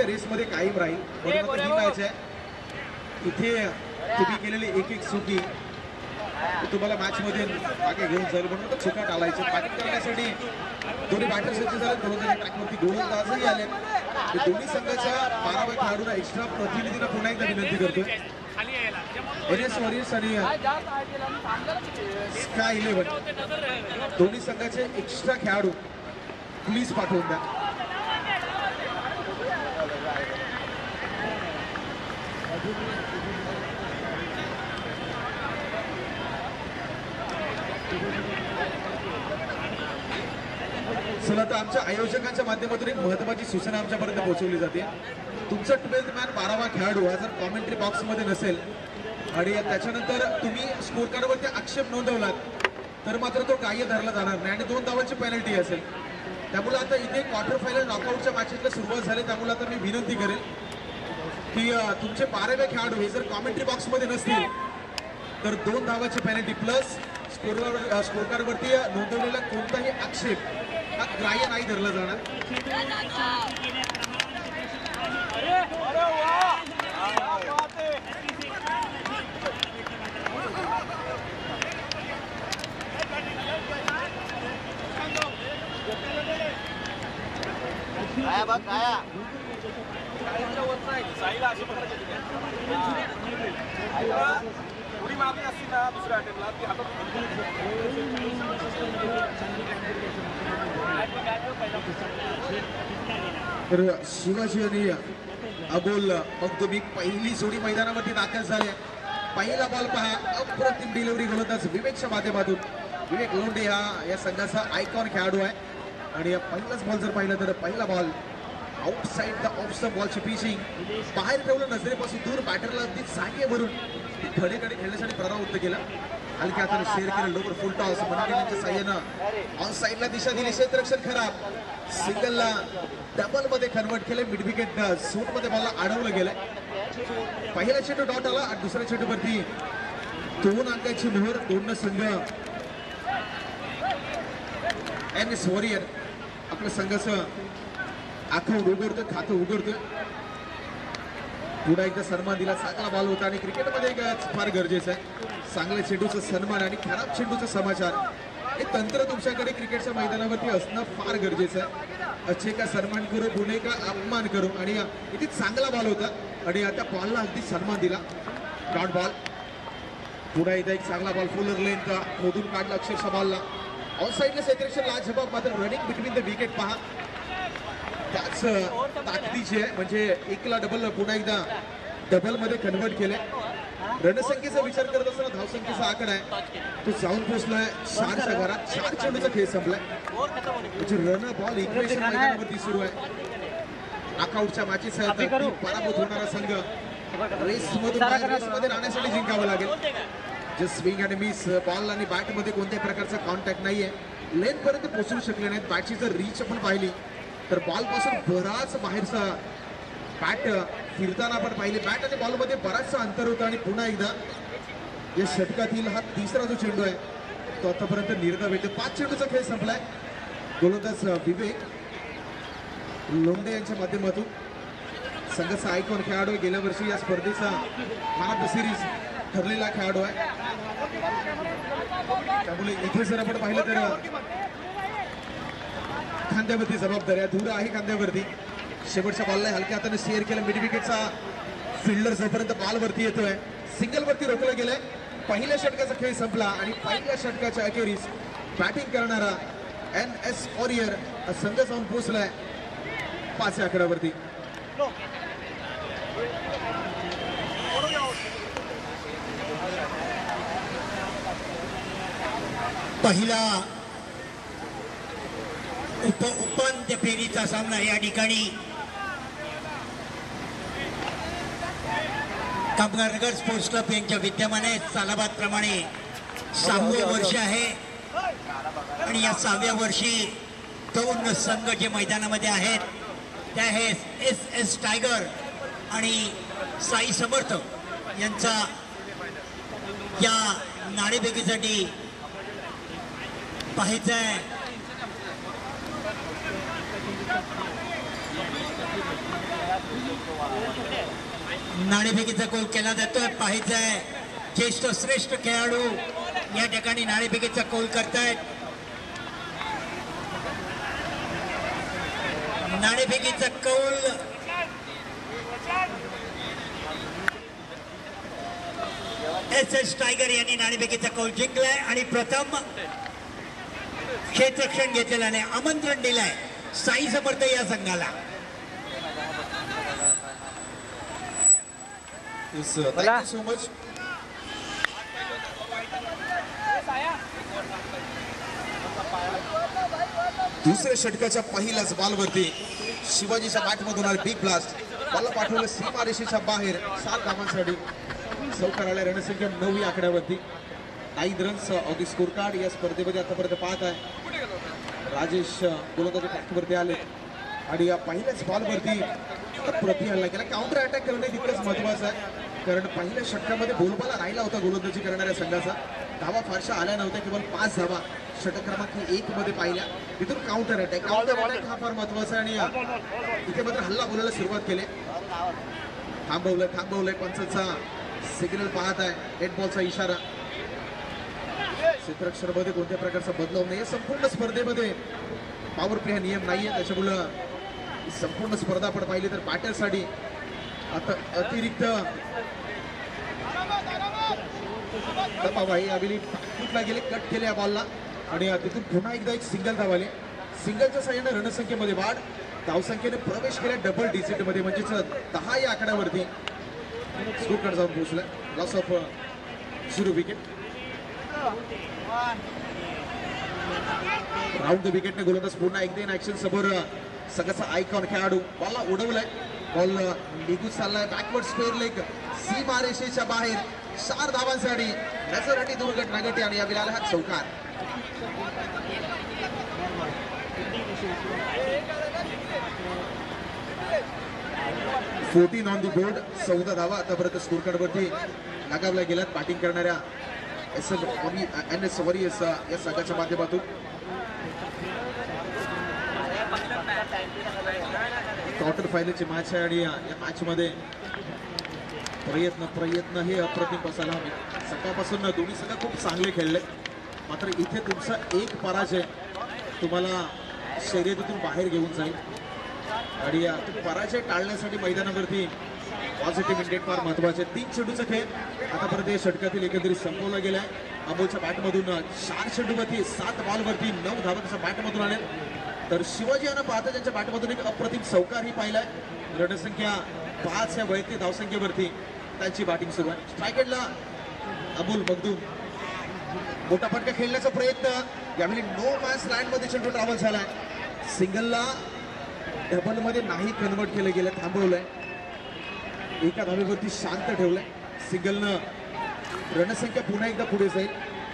या रेसमध्ये कायम राहील. म्हणून ही मॅच आहे. इथे तुम्ही केलेली एक एक चुकी तुम्हाला मॅच मध्ये मागे घेऊन जाईल. म्हणून चुका टाळायच्या. बॅटिंग करण्यासाठी दोन्ही बॅटर सज्ज झाले. गोलंदाजी ट्रॅकवरती गोलंदाजही आले. दोन्ही संघाच्या 12व्या खेळाडूंना एक्स्ट्रा प्रतिनिधींना पुन्हा एकदा विनंती करतो. NS वॉरियर्स आणि स्काय 11 दोन्ही संघाचे एक्स्ट्रा खेळाडू प्लीज पाठवून द्या. चला तर आमच्या आयोजकांच्या माध्यमातून एक महत्त्वाची सूचना आमच्यापर्यंत पोहोचवली जाते. तुमचा 12th मॅन 12वा खेळाडू हा जर कॉमेंट्री बॉक्समध्ये नसेल आणि त्याच्यानंतर तुम्ही स्कोर कार्डवरती आक्षेप नोंदवलात तर मात्र तो ग्राह्य धरला जाणार नाही आणि 2 धावांची पेनल्टी असेल. त्यामुळे आता इथे क्वार्टर फायनल नॉकआउटच्या मॅचेसला सुरुवात झाली. त्यामुळे आता मी विनंती करेन की तुमचे 12वे खेळाडू हे जर कॉमेंट्री बॉक्समध्ये नसतील तर 2 धावाची पेनल्टी प्लस स्कोर कार्डवरती नोंदवलेला कोणताही आक्षेप हा ग्राह्य नाही धरला जाणार. उडी मारली असती ना दुसऱ्या अटेम्प्टला ती हातात तर शिवाजी आणि अबोल मग तुम्ही पहिली जोडी मैदानावरती दाखल झाले. पहिला बॉल पहा. अप्रतिम डिलिव्हरी गोलंदाज विवेकच्या माध्यमातून. विवेक लोंढे हा या संघाचा आयकॉन खेळाडू आहे आणि पहिलाच बॉल जर पाहिलं तर पहिला ball outside the off the बॉलची पिचिंग बाहेर ठेवलं नजरेपासून दूर. बॅटरला अगदी जागेवरून खडेकडे खेळण्यासाठी प्ररावृत्त केला. हलक्या हाताने शेअर केलं लोवर फुल टॉस. मनकेच्या साह्यानं ऑन साईडला दिशा दिली. क्षेत्ररक्षण खराब. सिंगलला डबल मध्ये कन्वर्ट केले. मिड विकेट सूट मध्ये बॉलला अडवलं गेलं. पहिला चेंडू डॉट आला आणि दुसऱ्या चेंडूवरती 2 अंकाची मोहर. 2 संघ NS वॉरियर आपल्या संघाचं आखं उघडतं खातं उघडतं. पुन्हा एकदा सन्मान दिला. चांगला बॉल होता आणि क्रिकेटमध्ये एक फार गरजेचं आहे चांगल्या चेंडूचा सन्मान आणि खराब चेंडूचा समाचार. हे तंत्र तुमच्याकडे क्रिकेटच्या मैदानावरती असणं फार गरजेचं आहे. अच्छे का सन्मान करू गुन्हे का अपमान करू. आणि इथे चांगला बॉल होता आणि त्या बॉलला अगदी सन्मान दिला. Dot ball. पुन्हा एकदा एक चांगला बॉल फुलर लेंथ मोदून काढला अक्षरशः बॉलला. ऑन साईडला क्षेत्ररक्षण लाजबाब. मात्र रनिंग बिटवीन द विकेट पहा त्याच ताकदीचे आहे. म्हणजे एकला डबल पुन्हा एकदा डबल मध्ये कन्वर्ट केले. रणसंख्येचा विचार करत असताना धावसंख्येचा आकडा आहे तो जाऊन पोहोचलाय 4च्या घरात. 4 चेंडूचा खेळ संपलाय. म्हणजे रन बॉल इक्वेशन मैदानावरती सुरू आहे. नॉकआउटच्या मॅचेस आहेत. पराभूत होणारा संघ रेसमध्ये राहण्यासाठी जिंकावं लागेल. जस्ट स्विंग आणि मिस. बॉल आणि बॅट मध्ये कोणत्याही प्रकारचा कॉन्टॅक्ट नाहीये. लेंथ पर्यंत पोहोचू शकले नाहीत. बॅटची जर रीच आपण पाहिली तर बॉल पासून बराच बाहेरचा बॅट फिरताना आपण पाहिले. बॅट आणि बॉल मध्ये बराचसा अंतर होता आणि पुन्हा एकदा या षटकातील हा 3रा जो चेंडू आहे तो आतापर्यंत निर्धाव येतो. 5 चेंडूचा खेळ संपलाय. गोलंदाज विवेक लोंढे यांच्या माध्यमातून संघाचा आयकॉन खेळाडू आहे. गेल्या वर्षी या स्पर्धेचा मॅन ऑफ द सिरीज ठरलेला खेळाडू आहे. त्यामुळे इथे जर आपण पाहिलं तर खांद्यावरती जबाबदारी आहे. धूर आहे खांद्यावरती. शेवटच्या बॉलला हलक्या हाताने शेअर केलं. मिड विकेटचा फिल्डर जोपर्यंत बॉलवरती येतोय सिंगल वरती रोखलं गेलंय. पहिल्या षटकाचा खेळ संपला आणि पहिल्या षटकाच्या अखेरीस बॅटिंग करणारा NS वॉरियर संघ जाऊन पोहोचलाय 5 आकड्यावरती. पहिला उपांत्य फेरीचा सामना या ठिकाणी कामगारनगर स्पोर्ट्स क्लब यांच्या विद्यमाने सालाबाद प्रमाणे 6वे वर्ष आहे आणि या 6व्या वर्षी 2 संघ जे मैदानामध्ये आहेत त्या आहेत SS टायगर आणि साई समर्थ यांचा या नाणेफेकीसाठी पाहायचं आहे. नाणेफेकीचा गोल केला जातोय. पाहायचंय ज्येष्ठ श्रेष्ठ खेळाडू या ठिकाणी नाणेफेकीचा गोल करतायत. नाणेफेकीचा कौल एस टायगर यांनी नाणेफेकीचा कौल जिंकलाय आणि प्रथम क्षेत्ररक्षण घेतलेलं आहे. आमंत्रण दिलंय साई समर्थ या संघाला. Thank you so much. दुसऱ्या षटकाच्या पहिल्याच बॉलवरती शिवाजीच्या बॅटमधून बिग ब्लास्ट. बॉल पाठवलं सीमारेषेच्या बाहेर 7 धावांसाठी. चौकार आल्या. रणसंख्या 9 या आकड्यावरती. 9 runs off the score card या स्पर्धेमध्ये आतापर्यंत पाहत आहे. राजेश गोलंदाजी ट्रॅकवरती आले आणि या पहिल्याच बॉलवरती प्रति हल्ला केला. काउंटर अटॅक करणे तितकंच महत्वाचं आहे, कारण पहिल्या षटकामध्ये बोलबाला राहिला होता गोलंदाजी करणाऱ्या संघाचा. धावा फारशा आल्या नव्हत्या, केवळ 5 धावा षटक क्रमांक 1 मध्ये पाहिल्या. तिथून काउंटर अटॅक हा फार महत्वाचा आहे आणि इथे मात्र हल्ला बोलायला सुरुवात केली. थांबवलंय पंचाचा सिग्नल पाहत आहे. डेड बॉलचा इशारा. क्षेत्ररक्षणामध्ये कोणत्या प्रकारचा बदलाव नाही. संपूर्ण स्पर्धेमध्ये पॉवर प्ले हा नियम नाहीये, त्याच्यामुळं संपूर्ण स्पर्धा आपण पाहिली तर बॅटरसाठी आता अतिरिक्त यावेळी फुटला गेले, कट केले या बॉलला आणि तिथून पुन्हा एकदा एक सिंगल धाव आले. सिंगलच्या साह्याने रणसंख्येमध्ये वाढ. धावसंख्येने प्रवेश केला डबल डिजिट मध्ये, म्हणजेच 10 या आकड्यावरती स्कोर कार्ड जाऊन पोहोचला. Loss of 0 wicket. Round the विकेटने गोलंदाज पुन्हा एकदा इन ऍक्शन समोर संघाचा आयकॉन खेळाडू. बॉलला उडवलाय. बॉल निघून चाललाय. बॅकवर्ड स्क्वेअर लेग सीमारेषेच्या बाहेर 4 धावांसाठी. नजरअटी दुर्घटना घटी आणि या विलाला हा चौकार. Fourteen on the board. 14 धावा आतापर्यंत स्कोर कार्ड वरती लगावल्या गेल्यात बॅटिंग करणाऱ्या NS वॉरियर्स या संघाच्या माध्यमातून. क्वार्टर फायनलची मॅच आहे आणि या मॅच मध्ये प्रयत्न हे अप्रतिम बसायला हवे. सकाळपासून दोन्ही संघ खूप चांगले खेळले, मात्र इथे तुमचा एक पराजय तुम्हाला शर्यतीतून बाहेर घेऊन जाईल आणि पराजय टाळण्यासाठी मैदानावरती पॉझिटिव्ह इंटेंट फार महत्वाचे. 3 चेंडूचा खेळ आतापर्यंत या षटकातील एकंदरीत संपवला गेलाय. अमोलच्या बॅटमधून 4 चेंडूवरती 7 बॉलवरती 9 धावा त्याच्या बॅटमधून आले. तर शिवाजी यांना पाहता त्यांच्या बॅटमधून एक अप्रतिम चौकारही पाहिलाय. रणसंख्या 5 या वैयक्तिक धावसंख्येवरती त्यांची बॅटिंग सुरू आहे. स्ट्रायकेटला अबुल मखदूम. मोठा फटका खेळण्याचा प्रयत्न. यावेळी नो मॅच लँड मध्ये चेंडू ट्रॅव्हल झालाय. सिंगलला डबल मध्ये नाही कन्वर्ट केलं गेलं. थांबवलंय. एका धावेवरती शांत ठेवलंय. सिंगलनं रणसंख्या पुन्हा एकदा पुढे जाईल.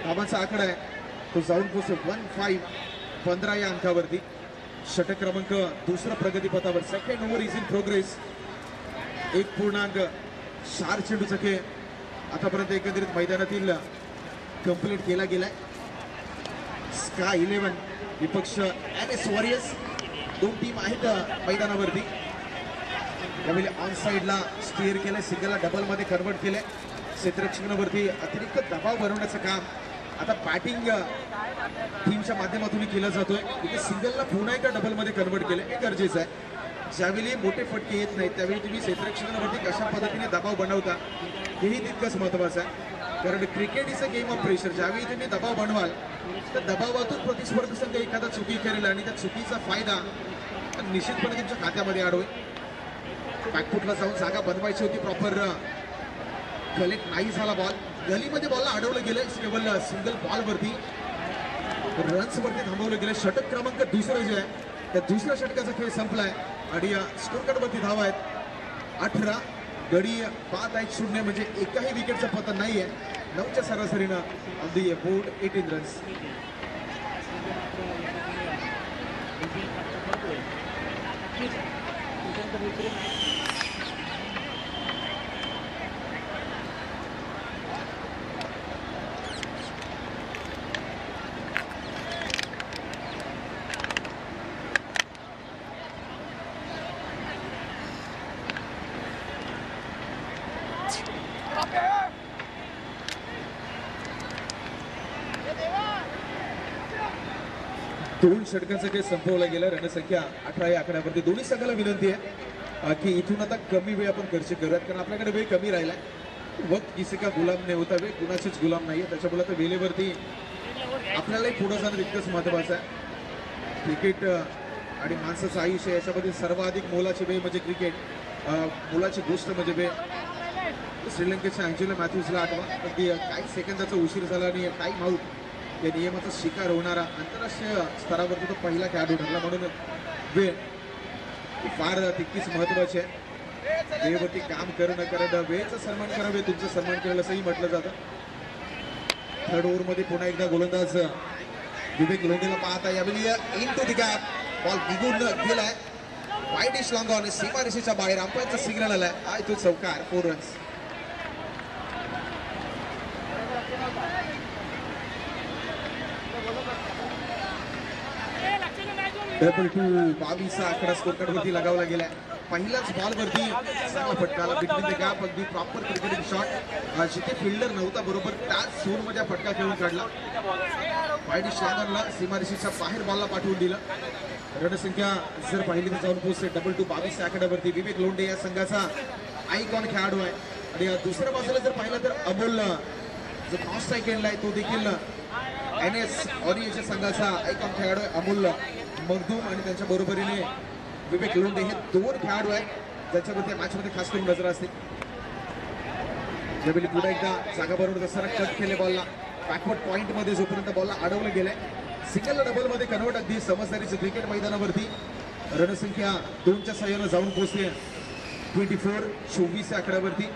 धावांचा आकडा आहे तो जाऊन पोहोचेल 15 या अंकावरती. षटक क्रमांक 2 प्रगतीपथावर. Second over is in progress. 1.4 चेंडूचा खेळ आतापर्यंत एकंदरीत मैदानातील कंप्लीट केला गेलाय. स्काय 11 विपक्ष NS वॉरियर्स. 2 टीम आहेत मैदानावरती. यावेळी ऑन साईडला स्टीअर केलंय. सिंगलला डबल मध्ये कन्वर्ट केलंय. क्षेत्ररक्षणावरती अतिरिक्त दबाव बनवण्याचं काम आता बॅटिंग टीमच्या माध्यमातून केलं जातोय. इथे सिंगलला पुन्हा एका डबल मध्ये कन्वर्ट केलं हे गरजेचं आहे. ज्यावेळी मोठे फटके येत नाहीत त्यावेळी तुम्ही क्षेत्ररक्षणावरती कशा पद्धतीने दबाव बनवता हेही तितकंच महत्वाचं आहे, कारण cricket is a game of pressure. ज्यावेळी तुम्ही दबाव बनवाल तर दबावातून प्रतिस्पर्धी संघ एखादा चुकी करेल आणि त्या चुकीचा फायदा निश्चितपणे तुमच्या खात्यामध्ये अडवेल. बॅकफुटला जाऊन जागा बनवायची होती प्रॉपर. कलेक्ट नाही झाला बॉल. गलीमध्ये बॉलला अडवलं गेलं. केवळ सिंगल बॉलवरती रन्सवरती थांबवलं गेलं. षटक क्रमांक 2 जे आहे त्या दुसऱ्या षटकाचा खेळ संपलाय आणि स्कोर कार्डवरती धावा आहेत 18. गडी बाद आहेत 0, म्हणजे एकाही विकेटचा पतन नाहीये. 9च्या सरासरीनं ऑन दी बोर्ड 18 रन्स. दोन षटकांसाठी संपवलं गेलं. रणसंख्या 18 या आकड्यावरती. दोन्ही संघाला विनंती आहे की इथून आता कमी वेळ आपण खर्च करूयात, कारण आपल्याकडे वेळ कमी राहिलाय. वक्त किसी का गुलाम नाही होता, वेळ कुणाचीच गुलाम नाहीये. त्याच्यामुळे आता वेळेवरती आपल्यालाही पुढे जाणं तितकंच महत्वाचं आहे. क्रिकेट आणि माणसाचं आयुष्य याच्यामध्ये सर्वाधिक मोलाची वेळ म्हणजे क्रिकेट. मोलाची गोष्ट म्हणजे वेळ. श्रीलंकेच्या अँजेलो मॅथ्यूजला आठवा, अगदी काही सेकंदाचा उशीर झाला आणि टाईम आऊट या नियमाचा शिकार होणारा आंतरराष्ट्रीय स्तरावरती तो पहिला खेळाडू ठरला. म्हणून वेळ ही फार तितकीच महत्वाची आहे. वेळेवरती काम करणं, कारण वेळेचा सन्मान करावे, तुमचा सन्मान केलं असंही म्हटलं जातं. थर्ड ओव्हरमध्ये पुन्हा एकदा गोलंदाज विवेक लोंढेला पाहता. यावेळी into the gap ball निघून गेलाय. वाईड इश लॉंग ऑन, सीमा रेषेच्या बाहेर. अंपायरचा सिग्नल आलाय. आहे तो चौकार. 4 रन्स. डबल 22 आकडा स्कोर कार्ड वरती लगावला गेलाय. पहिल्याच बॉल वरती चांगला फटका आला. बिटवीन द गॅप अगदी प्रॉपर क्रिकेटिंग शॉट. जिथे फिल्डर नव्हता बरोबर त्याच झोन मध्ये फटका खेळून काढला. वाईड लॉंगॉनला सीमारेषेच्या बाहेर बॉलला पाठवून दिलं. रणसंख्या जर पाहिली तर जाऊन पोहोचते डबल 22 आकड्यावरती. विवेक लोंढे या संघाचा आयकॉन खेळाडू आहे. आणि दुसऱ्या बाजूला जर पाहिलं तर अमोल जो क्रॉस स्ट्राईक एंडला आहे तो देखील NS ऑरियनच्या संघाचा आयकॉन खेळाडू आहे. अमोल मगदूम आणि त्यांच्या बरोबरीने विवेक लोंढे हे 2 खेळाडू आहेत ज्यांच्यावरती मॅचमध्ये खास करून नजर असते. ज्यावेळी पुढे एकदा जागा बरोबर असताना कट केले बॉलला बॅकवर्ड पॉइंट मध्ये जोपर्यंत बॉलला अडवलं गेलंय. सिंगल डबल मध्ये कन्वर्ट अगदी समजदारीचं क्रिकेट मैदानावरती. रणसंख्या 2च्या सहाय्यानं जाऊन पोहोचते 24 आकड्यावरती.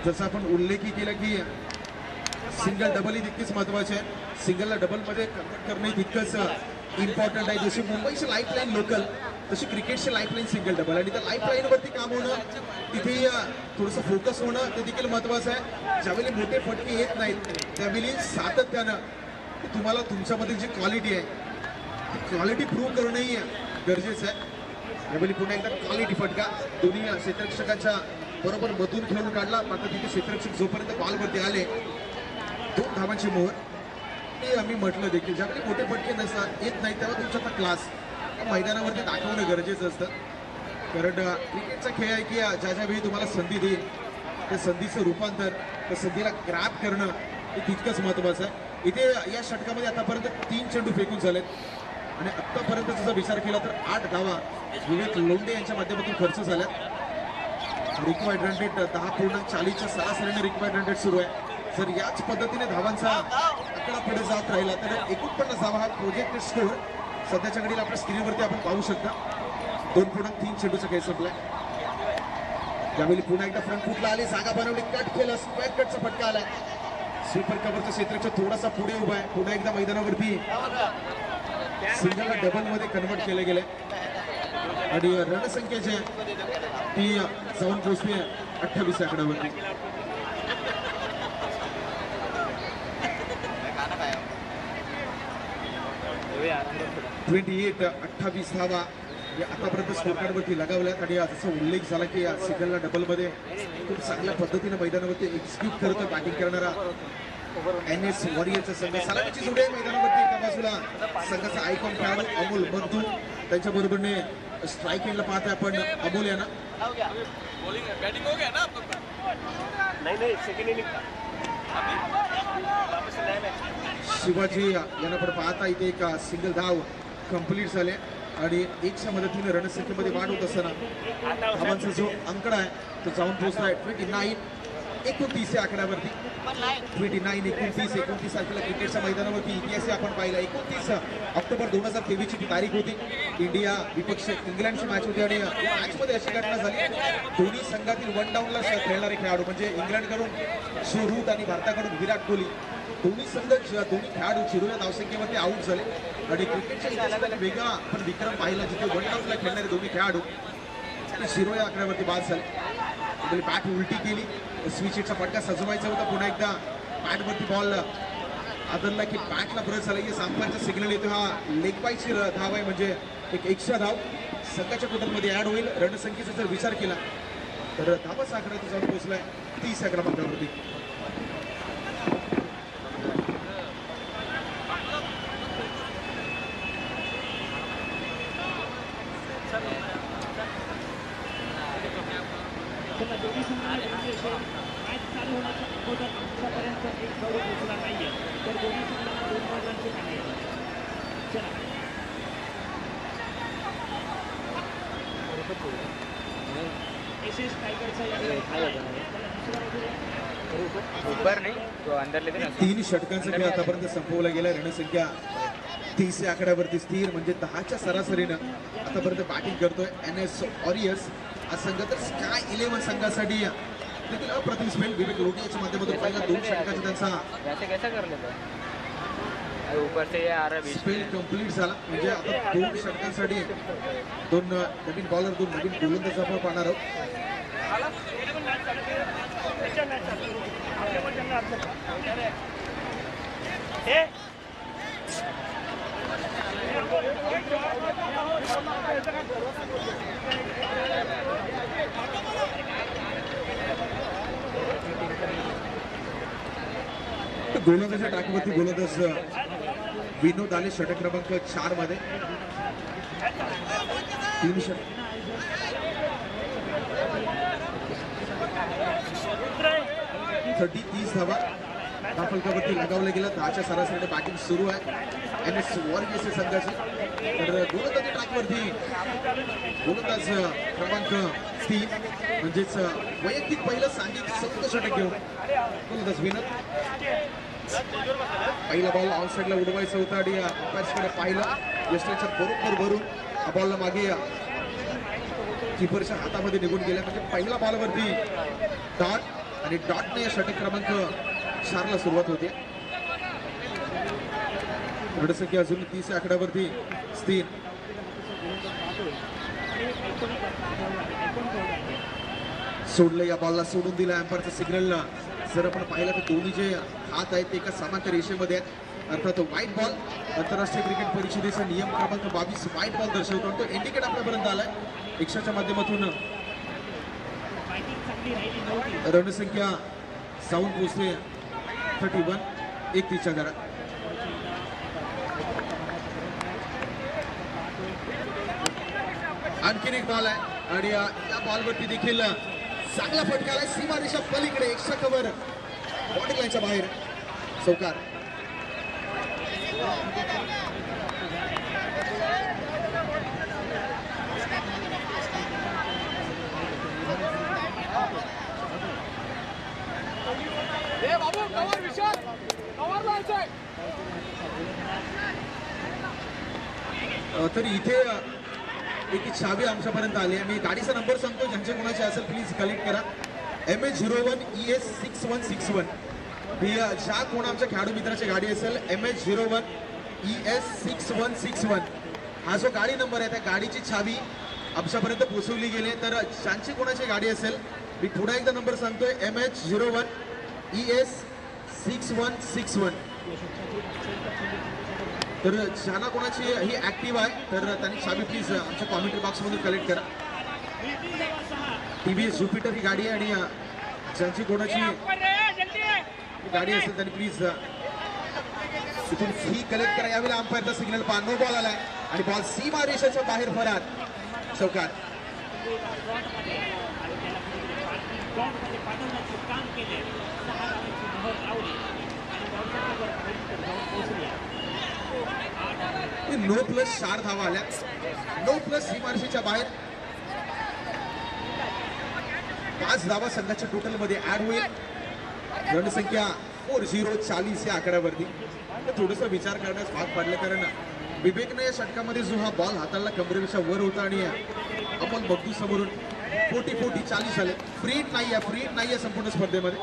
जसं आपण उल्लेखही केलं की सिंगल डबल ही तितकीच महत्वाचे आहे. सिंगलला डबल मध्ये कन्वर्ट करणे तितकंच इम्पॉर्टंट आहे. जशी मुंबईची लाईफलाईन लोकल तशी क्रिकेटची लाईफलाईन सिंगल डबल. आणि त्या लाईफलाईन वरती काम होणं, तिथे थोडंसं फोकस होणं ते देखील महत्वाचं आहे. ज्यावेळी मोठे फटके येत नाहीत त्यावेळी सातत्यानं तुम्हाला तुमच्यामध्ये जी क्वालिटी आहे ती क्वालिटी प्रूव्ह करणंही गरजेचं आहे. यावेळी पुन्हा एकदा क्वालिटी फटका दोन्ही क्षेत्ररक्षकांच्या बरोबर मधून खेळून काढला. मात्र तिथे क्षेत्ररक्षक जोपर्यंत बॉलवरती आले 2 धावांची मोहर. ते आम्ही म्हटलं देखील ज्यावेळी मोठे फटके नसतात येत नाही तेव्हा तुमचा क्लास मैदानावरती दाखवणं गरजेचं असतं. कारण क्रिकेटचा खेळ आहे की ज्या वेळी तुम्हाला संधी देईल त्या संधीचं रूपांतर, त्या संधीला ग्रॅब करणं हे तितकंच महत्वाचं आहे. इथे या षटकामध्ये आतापर्यंत 3 चेंडू फेकून झालेत आणि आतापर्यंत जर विचार केला तर 8 धावा विवेक लोंढे यांच्या माध्यमातून खर्च झाल्यात. रिक्वायर्ड रन रेट 10.40च्या सरासरीने रिक्वायर्ड रन रेट सुरू आहे. जर याच पद्धतीने धावांचा आकडा पुढे जात राहिला तर 49 धावा हा प्रोजेक्टेड स्कोर सध्याच्या घडीला आपल्या स्क्रीनवरती आपण पाहू शकता. 2.3 चेंडूचा खेळ संपलाय. यावेळी पुन्हा एकदा फ्रंट फुटला आली, जागा बनवली, कट केलं, स्क्वेअर कटचा फटका आलाय. स्वीपर कव्हरचा क्षेत्ररक्षक थोडासा पुढे उभा आहे. पुन्हा एकदा मैदानावरती सिंगलला डबल मध्ये कन्वर्ट केलं गेलंय आणि रणसंख्या जी आहे ती जाऊन पोहोचली 28 आकड्यावरती. (28) 28 धावा या आतापर्यंत स्कोर कार्डवरती लगावल्यात. आणि जसा उल्लेख झाला की सिंगलला डबलमध्ये खूप चांगल्या पद्धतीने मैदानावरती एक्झिक्यूट करतो बॅटिंग करणारा NS वॉरियरचा संघ. सलामीची जोडी मैदानावरती. एका बाजूला संघाचा आयकॉन खेळाडू अमोल मगदूम, त्यांच्या बरोबरने स्ट्राईक एंडला पाहतोय आपण अमोल यांना. शिवाजी यांना पण पाहता इथे एक सिंगल धाव कंप्लीट झाले आणि 1च्या मदतीने रणसंख्येमध्ये वाढ होत असताना धावांचा जो आकडा आहे तो जाऊन पोहोचलाय 29 या आकड्यावरती. 29 तारखेला क्रिकेटच्या मैदानावरती इतिहास आपण पाहिला. 29 ऑक्टोबर 2023 ची तारीख होती. इंडिया विपक्ष इंग्लंडची मॅच होती आणि मॅचमध्ये अशी घटना झाली दोन्ही संघातील 1 डाऊनला खेळणारे खेळाडू म्हणजे इंग्लंडकडून शो रूट आणि भारताकडून विराट कोहली दोन्ही संघ दोन्ही खेळाडू चिरवल्या धावसंख्येमध्ये आऊट झाले. आणि क्रिकेटच्या इतिहासाला वेगळा आपण विक्रम पाहिला जिथे 1 डाऊनला खेळणारे दोन्ही खेळाडू 0 या आकड्यावरती बाद झाले. बॅट उलटी केली, स्विच हिटचा फटका सजवायचा होता. पुन्हा एकदा बॅटवरती बॉल आदरला की बॅटला ब्रश झाला. अंपायरचा सिग्नल येतो. हा लेग बायची धाव आहे म्हणजे एक एक्स्ट्रा धाव संघाच्या टोटलमध्ये ऍड होईल. रणसंख्येचा जर विचार केला तर धावाच आकडा जाऊन पोहोचलाय 30 या क्रमांकावरती. चला दोन्ही संघांना मॅच चालू होण्याच्या अगोदर आमच्यापर्यंत एक गौरव पोहोचला नाहीये तर दोन्ही संघांना 2 बॉलांचे पाणी चला एसएस टायगरचा ऊपर नहीं तो अंदर लेते ना 3 षटकांचा खेळ आतापर्यंत संपवला गेला. रणसंख्या 30 या आकड्यावरती स्थिर म्हणजे 10च्या सरासरीनं आतापर्यंत बॅटिंग करतोय NS वॉरियर्स. हा संघ तर स्काय 11 संघासाठी देखील अप्रतिम स्पेल. विवेक लोटियाच्या माध्यमातून पहिला 2 षटकाचा त्यांचा वैसे कैसा कर लेते हैं ऊपर से ये आ रहा है बीच स्पेल कंप्लीट झाला. म्हणजे आता 2 षटकांसाठी 2 नवीन बॉलर 2 नवीन गोलंदाज आपण पाहणार आहोत. गोलंदाजाच्या ट्रॅकवरती गोलंदाज विनोद आले षटक क्रमांक 4 मध्ये 3 षटक 30 धावा फलकावरती लगावला गेला. 10च्या सरासरीने बॅटिंग सुरू आहे NS वॉरियर्स संघाची. तर गोलंदाजी ट्रॅकवरती गोलंदाज क्रमांक 3 म्हणजेच वैयक्तिक पहिलं सांघिक 7 षटक घेऊन गोलंदाज विनोद. पहिला बॉल ऑन साईडला उडवायचा होता आणि अंपायर्सकडे पाहिलं. यष्टीच्या बरोबर भरून हा बॉलला मागे कीपरच्या हातामध्ये निघून गेला. म्हणजे पहिल्या बॉलवरती डॉट आणि डॉटने या षटक क्रमांक 4 ला सुरुवात होते. रणसंख्या अजून 30 या आकड्यावरती स्थिर. सोडलं या बॉलला सोडून दिला अंपायरचा सिग्नल. जर आपण पाहिलं तर दोन्ही जे हात आहेत ते एका समांतर रेषेमध्ये आहेत. अर्थात व्हाईट बॉल आंतरराष्ट्रीय क्रिकेट परिषदेचा नियम क्रमांक 22 व्हाईट बॉल दर्शवतो. तो इंडिकेट आपल्यापर्यंत आलाय रिक्षाच्या माध्यमातून. रणसंख्या जाऊन पोहोचते 31 31च्या घरात. आणखीन एक बॉल आहे आणि या बॉलवरती देखील चांगला फटका आलाय. सीमा रेषा पलीकडे 100 कव्हर बॉडी लाईनच्या बाहेर चौकार. तर इथे एक छावी आमच्यापर्यंत आली आहे. मी गाडीचा नंबर सांगतो, ज्यांचे कोणाचे असेल प्लीज कलेक्ट करा. MH01 ES 6161 ही ज्या कोण आमच्या खेळाडू मित्राची गाडी असेल MH01 ES 6161 हा जो गाडी नंबर आहे त्या गाडीची छावी आमच्यापर्यंत पोहोचवली गेली. तर ज्यांची कोणाची गाडी असेल मी पुन्हा एकदा नंबर सांगतोय MH01 ES 6161. तर ज्यांना कोणाची ही ऍक्टिव्ह आहे तर त्यांनी छावी प्लीज आमच्या कॉमेंट्री बॉक्समधून कलेक्ट करा. TVS ज्युपिटर ही गाडी आहे आणि ज्यांची कोणाची गाडी असेल त्यांनी प्लीज तिथून फी कलेक्ट करा. यावेळेला अंपायरचा सिग्नल पहा. नो बॉल आलाय आणि बॉल सीमा रेषेच्या बाहेर फरार चौकार. नो प्लस 4 धावा आल्या. नो प्लस सीमारेषेच्या बाहेर 5 धावा संघाच्या टोटल मध्ये ऍड होईल. रणसंख्या 40 या आकड्यावरती. थोडस विचार करण्यास भाग पाडलं कारण विवेकने या षटकामध्ये जो हा बॉल हाताळला कमरेपेक्षा वर होता आणि अमोल बगदू समोरून 40 झाले. फ्री नाहीये संपूर्ण स्पर्धेमध्ये.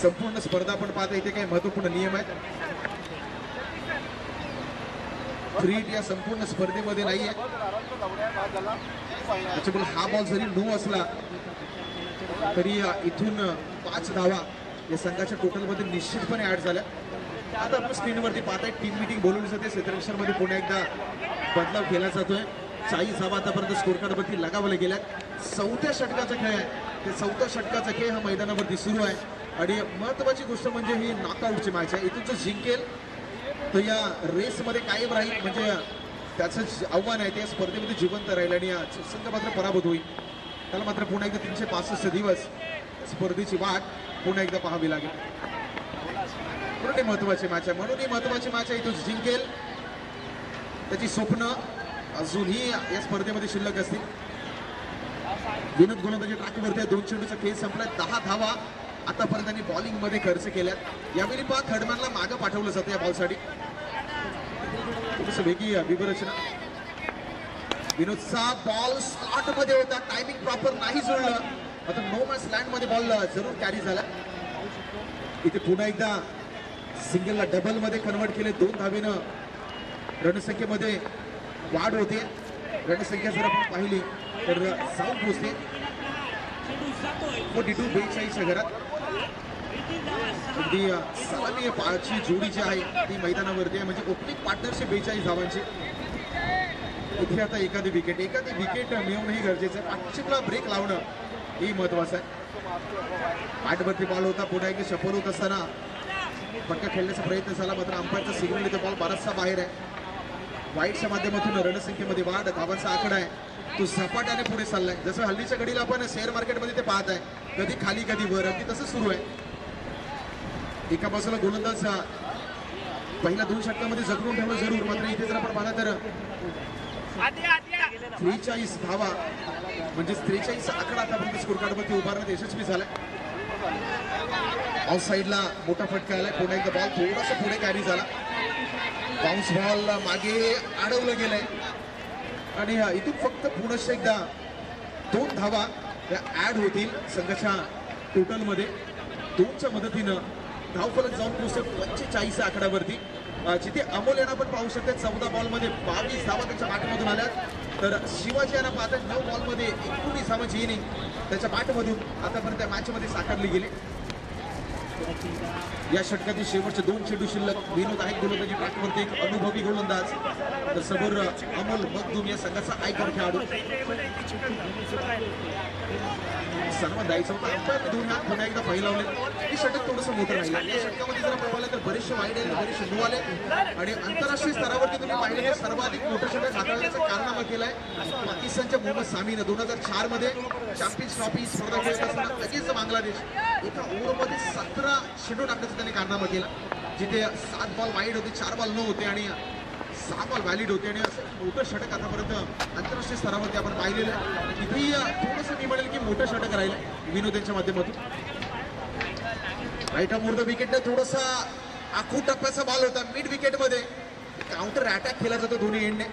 संपूर्ण स्पर्धा आपण पाहता इथे काही महत्वपूर्ण नियम आहेत. फ्रीट या संपूर्ण स्पर्धेमध्ये नाहीये. त्याच्यामुळे हा बॉल जरी नो असला तरी इथून 5 धावा या संघाच्या टोटलमध्ये निश्चितपणे ऍड झाल्या. आता आपण स्क्रीनवरती पाहताय टीम मीटिंग बोलवली जाते. क्षेत्ररक्षणामध्ये पुन्हा एकदा बदलाव केला जातोय. 40 धावा आतापर्यंत स्कोर कार्डवरती लगावल्या गेल्या. 4थ्या षटकाचा खेळ आहे. ते 4थ्या षटकाचा खेळ हा मैदानावरती सुरू आहे आणि महत्वाची गोष्ट म्हणजे ही नॉकआउटची मॅच आहे. इथून जो जिंकेल तो या रेसमध्ये कायम राहील. म्हणजे त्याचं आव्हान आहे ते या स्पर्धेमध्ये जिवंत राहील आणि संघ मात्र पराभूत होईल. त्याला मात्र पुन्हा एकदा 365 दिवस स्पर्धेची वाट पुन्हा एकदा पाहावी लागेल. म्हणून ही महत्वाची मॅच आहे, म्हणून ही महत्वाची मॅच आहे. तो जिंकेल त्याची स्वप्न अजूनही या स्पर्धेमध्ये शिल्लक असतील. विनोद गोलंदाजी ट्रॅकवरती 2 चेंडूचा खेळ संपलाय. 10 धावा आतापर्यंत त्यांनी बॉलिंग मध्ये खर्च केल्यात. यावेळी पहा थर्डमॅनला मागं पाठवलं जातं या बॉलसाठी. थोडंसं वेगळी व्यूहरचना. विनोदचा बॉल स्लॉट मध्ये होता, टायमिंग प्रॉपर नाही जुळलं. आता नो मॅच लँड मध्ये बॉल जरूर कॅरी झाला. इथे पुन्हा एकदा सिंगलला डबल मध्ये कन्वर्ट केले. 2 धावेनं रणसंख्येमध्ये वाढ होते. रणसंख्या जर आपण पाहिली तर जाऊन पोहोचते 42-42 घरात. अगदी सलामी पाची जोडी जी आहे ती मैदानावरती आहे. म्हणजे ओपनिंग पार्टनरशिप 42 धावांची. इथे आता एखादी विकेट मिळवणंही गरजेचं आहे. पार्टनरशिपला ब्रेक लावणं हे महत्वाचं आहे. 8 वरती बॉल होता. पुन्हा एकदा शफल होत असताना फटका खेळण्याचा प्रयत्न झाला, मात्र अंपायरचा सिग्नल इथे बॉल बराचसा बाहेर आहे. वाईटच्या माध्यमातून रणसंख्येमध्ये वाढ. धावांचा आकडा आहे तो झपाट्याने पुढे चाललाय. जसं हल्लीच्या घडीला आपण शेअर मार्केटमध्ये ते पाहत आहे, कधी खाली कधी वर, अगदी तसं सुरू आहे. एका बाजूला गोलंदाज पहिल्या 2 षटकामध्ये जगून ठेवलं जरूर, मात्र इथे जर आपण पाहिलं तर 43 धावा म्हणजे 43 आकडा आतापर्यंत स्कोर कार्डवरती उभारण्यात यशस्वी झालाय. ऑफ साईडला मोठा फटका आलाय. पुन्हा एकदा बॉल थोडासा पुढे कॅरी झाला. बाउन्स बॉल मागे अडवलं गेलंय आणि इथून फक्त पुनश्च एकदा 2 धावा या ऍड होतील संघाच्या टोटलमध्ये. 2च्या मदतीनं धावफलक जाऊन पोहोचतो 45 आकड्यावरती. जिथे अमोल यांना आपण पाहू शकतो 14 बॉलमध्ये 22 धावा त्याच्या बॅटमधून आल्यात. तर शिवाजी यांना पाहतात 9 बॉलमध्ये 19 धावांची इनिंग त्याच्या बॅटमधून आतापर्यंत त्या मॅचमध्ये साकारली गेली. या षटकातील शेवटचे 2 चेंडू शिल्लक. विनोद आहे गोलंदाजी ट्रॅकवरती, एक अनुभवी गोलंदाज. तर समोर अमोल मखदूम या संघाचा आयकॉन खेळाडू. सन्मान द्यायचा होता. अंपायरने 2 हात पुन्हा एकदा फैलावले. हे षटक थोडंसं मोठं राहिलं. या षटकामध्ये जर आपण पाहिलं तर बरेचसे वाईड आले, बरेचसे नो आले आणि आंतरराष्ट्रीय स्तरावरती तुम्ही पाहिलं तर सर्वाधिक मोठं षटक हाताळण्याचं कारनामा केलंय पाकिस्तानच्या मोहम्मद सामीनं. 2004 मध्ये चॅम्पियन्स ट्रॉफी स्पर्धा खेळत असताना लगेच बांगलादेश एका ओव्हरमध्ये 17 चेंडू टाकण्याचा त्यांनी कारनामा केला. जिथे 7 बॉल वाईड होते, 4 बॉल न होते आणि 6 बॉल व्हॅलिड होते. आणि असं मोठं षटक आतापर्यंत आंतरराष्ट्रीय स्तरावरती आपण पाहिलेलं आहे. इथेही थोडंसं मी म्हणेल की मोठं षटक राहिलं विनोद यांच्या माध्यमातून. राईट ऑफ द विकेटने थोडासा आखू टप्प्याचा बॉल होता. मिड विकेटमध्ये काउंटर अटॅक केला जातो दोन्ही एंडने.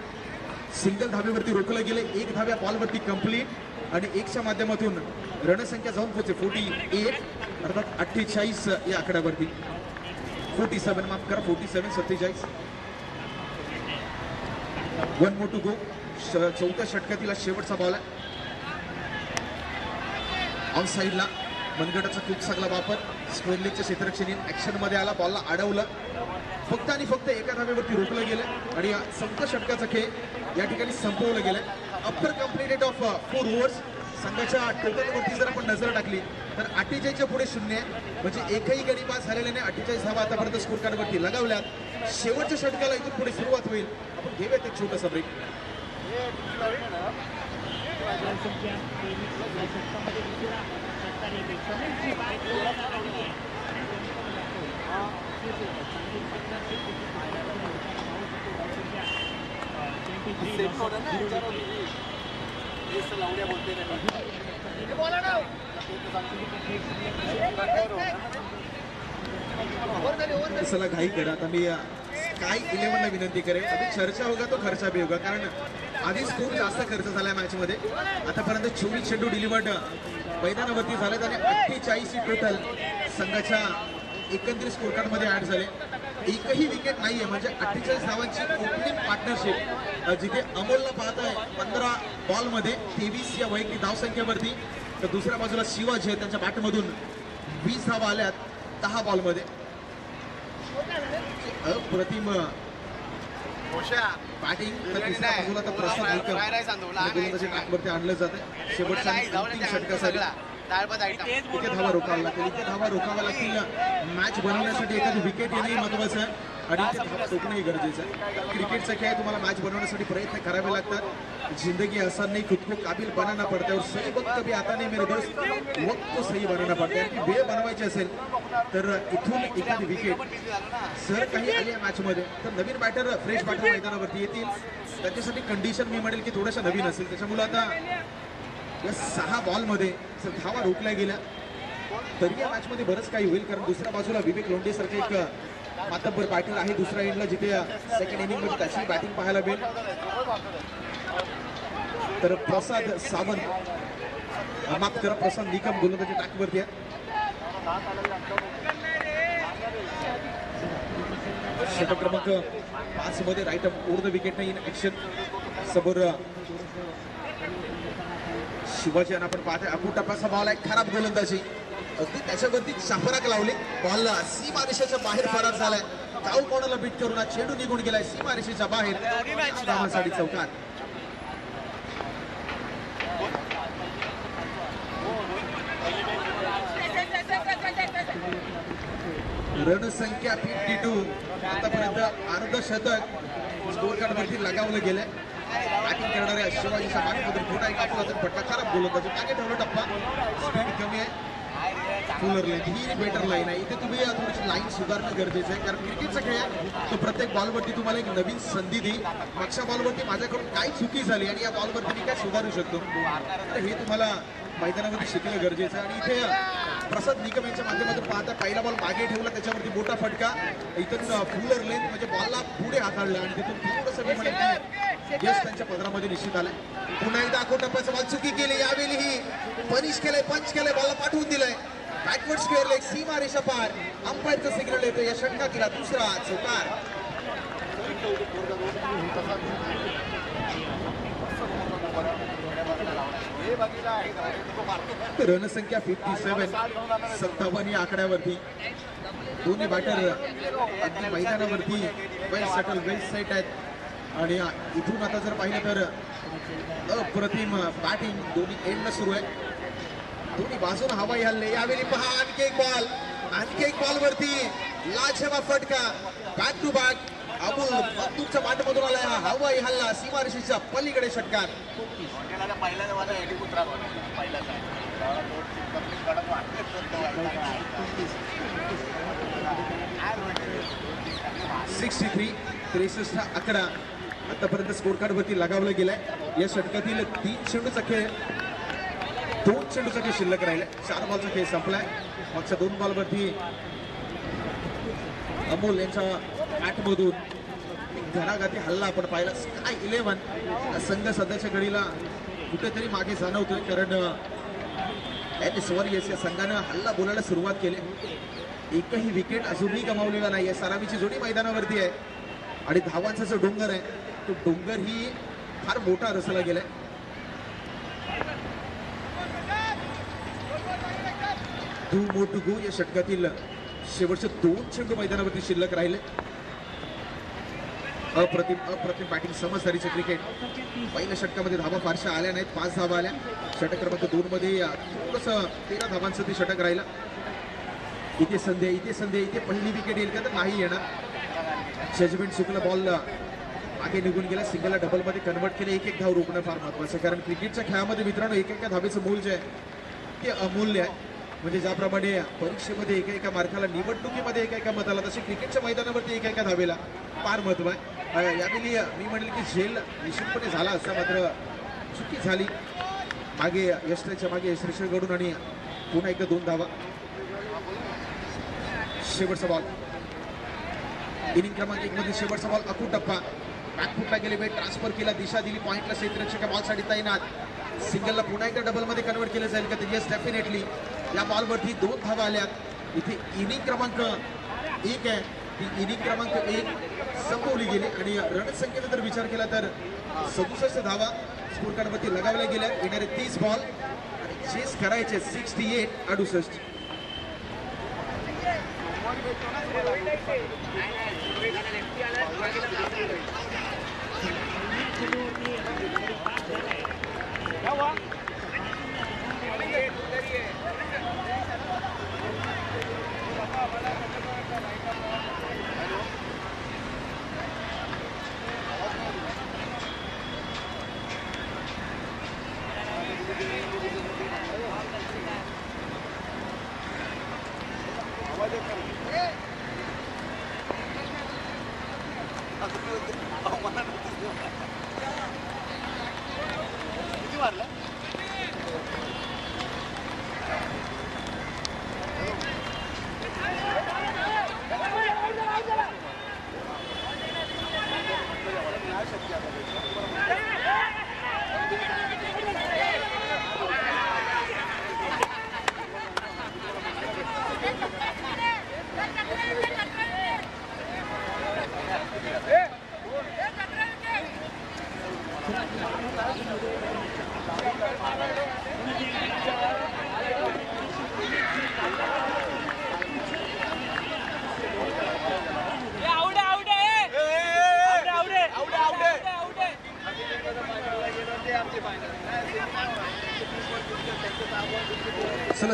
सिंगल धाब्यावरती रोखलं गेले. 1 धाव्या बॉलवरती कंप्लीट आणि 1च्या माध्यमातून रणसंख्या जाऊन पोहोचते 48 अर्थात 48 या आकड्यावरती. 47 माफ करा 47 47. 1 more to go. 4थ्या षटकातील शेवटचा बॉल आहे. ऑन साईडला मनगटाचा खूप चांगला वापर. स्क्वेअर लेगच्या क्षेत्ररक्षणी ऍक्शन मध्ये आला. बॉलला अडवलं. फक्त आणि फक्त एका धाब्यावरती रोखलं गेलं आणि 4थ्या षटकाचा खेळ या ठिकाणी संपवलं गेलं. Upper completed of 4 overs. संघाच्या टोटलवरती जर आपण नजर टाकली तर 48च्या पुढे 0 आहे. म्हणजे एकही गडी पास झालेले नाही. 48 धावा आतापर्यंत स्कोर कार्डवरती लगावल्यात. शेवटच्या षटकाला इथून पुढे सुरुवात होईल. आपण घेऊयात एक छोटासा ब्रेक. चला घाई करा. आता मी स्काय 11ला विनंती करेन. अभी चर्चा होगा तो खर्चा भी होगा, कारण आधीच खूप जास्त खर्च झालाय मॅच मध्ये. आतापर्यंत 24 चेंडू डिलिव्हर्ड मैदानावरती झालेत आणि 48 टोटल संघाच्या एकंदरीत स्कोर कार्ड मध्ये ऍड झाले. एकही विकेट नाहीये. म्हणजे 48 धावांची ओपनिंग पार्टनरशिप. जिथे अमोलला पाहताय 15 बॉलमध्ये 23 या वैयक्तिक धावसंख्येवरती. तर दुसऱ्या बाजूला शिवाजी आहे, त्यांच्या बॅटमधून 20 धावा आल्यात 10 बॉलमध्ये. अप्रतिम बॅटिंग. तर तिसऱ्या बाजूला तर प्रसाद गोलंदाजी ट्रॅकवरती आणलं जातं. शेवटच्या 3 षटकासाठी इथे धावा रोखावा लागतील. इथे धावा रोखावा लागतील. मॅच बनवण्यासाठी एखादी विकेट येणे महत्वाचं आहे. आणि ते धावा रोखणंही गरजेचं आहे. क्रिकेटचा खेळ तुम्हाला मॅच बनवण्यासाठी प्रयत्न करावे लागतात. जिंदगी आसान नहीं, खुद को काबिल बनाना पड़ता है और सही वक्त कभी आता नहीं मेरे दोस्त, वक्त को सही बनाना पड़ता है. आणि वेळ बनवायची असेल तर इथून एखादी विकेट जर काही आली या मॅचमध्ये तर नवीन बॅटर फ्रेश बॅटर मैदानावरती येतील. त्याच्यासाठी कंडिशन मी म्हणेल की थोड्याशा नवीन असेल. त्याच्यामुळे आता या 6 बॉलमध्ये जर धावा रोखल्या गेल्या तरी या मॅचमध्ये बरंच काही होईल. कारण दुसऱ्या बाजूला विवेक लोंढे सारखे एक मातब्बर बॅटर आहे दुसऱ्या एंडला, जिथे सेकंड इनिंगमध्ये त्याची बॅटिंग पाहायला मिळेल. तर प्रसाद सावंत, माफ करा, प्रसाद निकम गोलंदाजी ट्रॅकवरती आहे. षटक क्रमांक 5 मध्ये right up over the wicket in action समोर शिवाजी यांना आपण पाहतोय. अपुटप्पाचा बॉल आहे, खराब गोलंदाजी, अगदी त्याच्यावरती चापराक लावली. बॉल सीमारेषेच्या बाहेर फरार झालाय. काऊ कोणाला बीट करून हा चेंडू निघून गेलाय सीमारेषेच्या बाहेर. धावांसाठी चौकार. रणसंख्या 52. आतापर्यंत अर्धशतक स्कोर कार्ड वरती लगावलं गेलंय. बॅटिंग करणाऱ्या शिवाजीच्या बॅटमधून मोठा एक आपला फटका, खराब गोलंदाजी, मागे ठेवलं टप्पा, स्पीड कमी आहे. फुलर लाईन ही बेटर लाईन आहे. इथे तुम्ही थोडीशी लाईन सुधारणं गरजेचं आहे. कारण क्रिकेटचा खेळ आहे तो प्रत्येक बॉलवरती तुम्हाला एक नवीन संधी देईल. मागच्या बॉलवरती माझ्याकडून काय चुकी झाली आणि या बॉलवरती मी काय सुधारू शकतो तर हे तुम्हाला मैदानामध्ये शिकणं गरजेचं आहे. आणि इथे प्रसाद निकम यांच्या माध्यमातून पाहता पहिला बॉल मागे ठेवला, त्याच्यावरती मोठा फटका, इथून फुलर लेन म्हणजे बॉलला पुढे हाताळला आणि तिथून थोडंसं मी म्हणेन की यश त्यांच्या पदरामध्ये निश्चित आलाय. पुन्हा एकदा अकोटप्पाचा बॉल चुकी केली. यावेळी ही पनिश केलंय, पंच केलंय, बॉलला पाठवून दिलंय बॅकवर्ड स्क्वेअर लेग, सीमा रेषा पार. अंपायरचं सिग्नल येतो. या षटकातील दुसरा चौकार. रणसंख्या 57, 57 या आकड्यावरती दोन्ही बॅटर अगदी मैदानावरती वेल सटल, वेल सेट आहेत. आणि इथून आता जर पाहिलं तर अप्रतिम बॅटिंग दोन्ही एंडला सुरू आहे. दोन्ही बाजूने हवाई हल्ले. यावेळी पहा आणखी एक बॉल वरती लाजवाब फटका, बॅक टू बॅक. अबुल बंदूकच्या बॅटमधून आलाय हा हवाई हल्ला, सीमारेषेच्या पलीकडे षटकार. 63, 63 आकडा आतापर्यंत स्कोर कार्ड वरती लगावला गेलाय. या षटकातील 3 चेंडूचा खेळ, 2 चेंडूचा खेळ शिल्लक राहिलाय. 4 बॉलचा खेळ संपलाय. मागच्या 2 बॉलवरती अमोल यांच्या बॅटमधून एक घणाघाती हल्ला आपण पाहिला. स्काय 11 संघ सध्याच्या घडीला कुठेतरी मागे जाणवतोय. कारण एस वॉरियर्स या संघानं हल्ला बोलायला सुरुवात केली. एकही विकेट अजूनही गमावलेला नाही. सलामीची जोडी मैदानावरती आहे आणि धावांचा जो डोंगर आहे तो डोंगर ही फार मोठा रचला गेलाय. Two more to go. या षटकातील शेवटचे 2 चेंडू मैदानावरती शिल्लक राहिले. अप्रतिम बॅटिंग, समजदारीचे क्रिकेट. पहिल्या षटकामध्ये धावा फारशा आल्या नाहीत, 5 धावा आल्या. षटक क्रमांक 2 मध्ये थोडंसं 13 धावांचं ते षटक राहिलं. इथे संधी, इथे पहिली विकेट येईल का तर नाही येणार. जजमेंट चुकलं, बॉल मागे निघून गेला. सिंगलला डबलमध्ये कन्वर्ट केले. एक धाव रोखणं फार महत्वाचं आहे. कारण क्रिकेटच्या खेळामध्ये मित्रांनो एका धावेचं मूल जे आहे ते अमूल्य आहे. म्हणजे ज्याप्रमाणे परीक्षेमध्ये एका मार्काला, निवडणुकीमध्ये एका मताला, तसे क्रिकेटच्या मैदानावरती एका धावेला फार महत्व आहे. यावेळी मी म्हणेल की झेल निश्चितपणे झाला असता, मात्र चुकी झाली. मागे यशच्या मागे यशरेषकडून आणि पुन्हा एकदा 2 धावा. शेवटचा बॉल इनिंग क्रमांक 1 मध्ये शेवटचा बॉल. अकुटप्पा बॅकफुटला गेले, वेट ट्रान्सफर केला, दिशा दिली, पॉईंटला क्षेत्ररक्षक बॉलसाठी तैनात. सिंगलला पुन्हा एकदा डबलमध्ये कन्वर्ट केलं जाईल का तर येस डेफिनेटली. या बॉलवरती 2 धावा आल्यात. इथे इनिंग क्रमांक 1 आहे, ती इनिंग क्रमांक 1 संपवली गेली. आणि रणसंख्येचा जर विचार केला तर 67 धावा स्कोर कार्डवरती लगावल्या गेल्या. येणारे 30 बॉल आणि चेस करायचे 68, 68. चला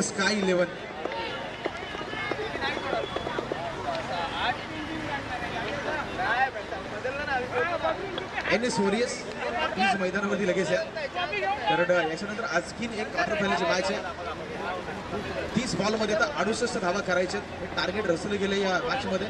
स्काय 11 NS वॉरियर्स प्लीज मैदानावरती लगेच या कारण याच्यानंतर आणखीन एक क्वार्टर फायनलची मॅच आहे 30 बॉलमध्ये आता 68 धावा करायच्या हे टार्गेट रचले गेले या मॅच मध्ये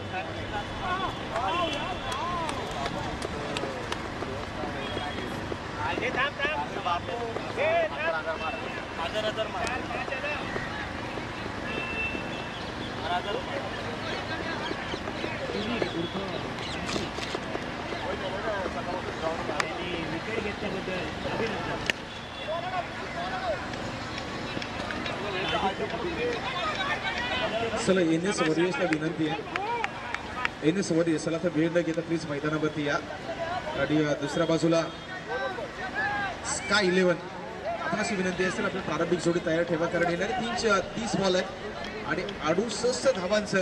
विकेट घेतल्याबद्दल अभिनंदन. चला NS वॉरियर्सला विनंती आहे NS वॉरियर्सला तर वेळ न घेता प्लीज मैदानावरती या आणि दुसऱ्या बाजूला स्काय 11 आपण अशी विनंती असेल आपल्या प्रारंभिक जोडी तयार ठेवा कारण येणारे 30 बॉल आहेत आणि 68 धावांचं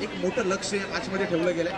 एक मोठं लक्ष या मॅचमध्ये ठेवलं गेलंय.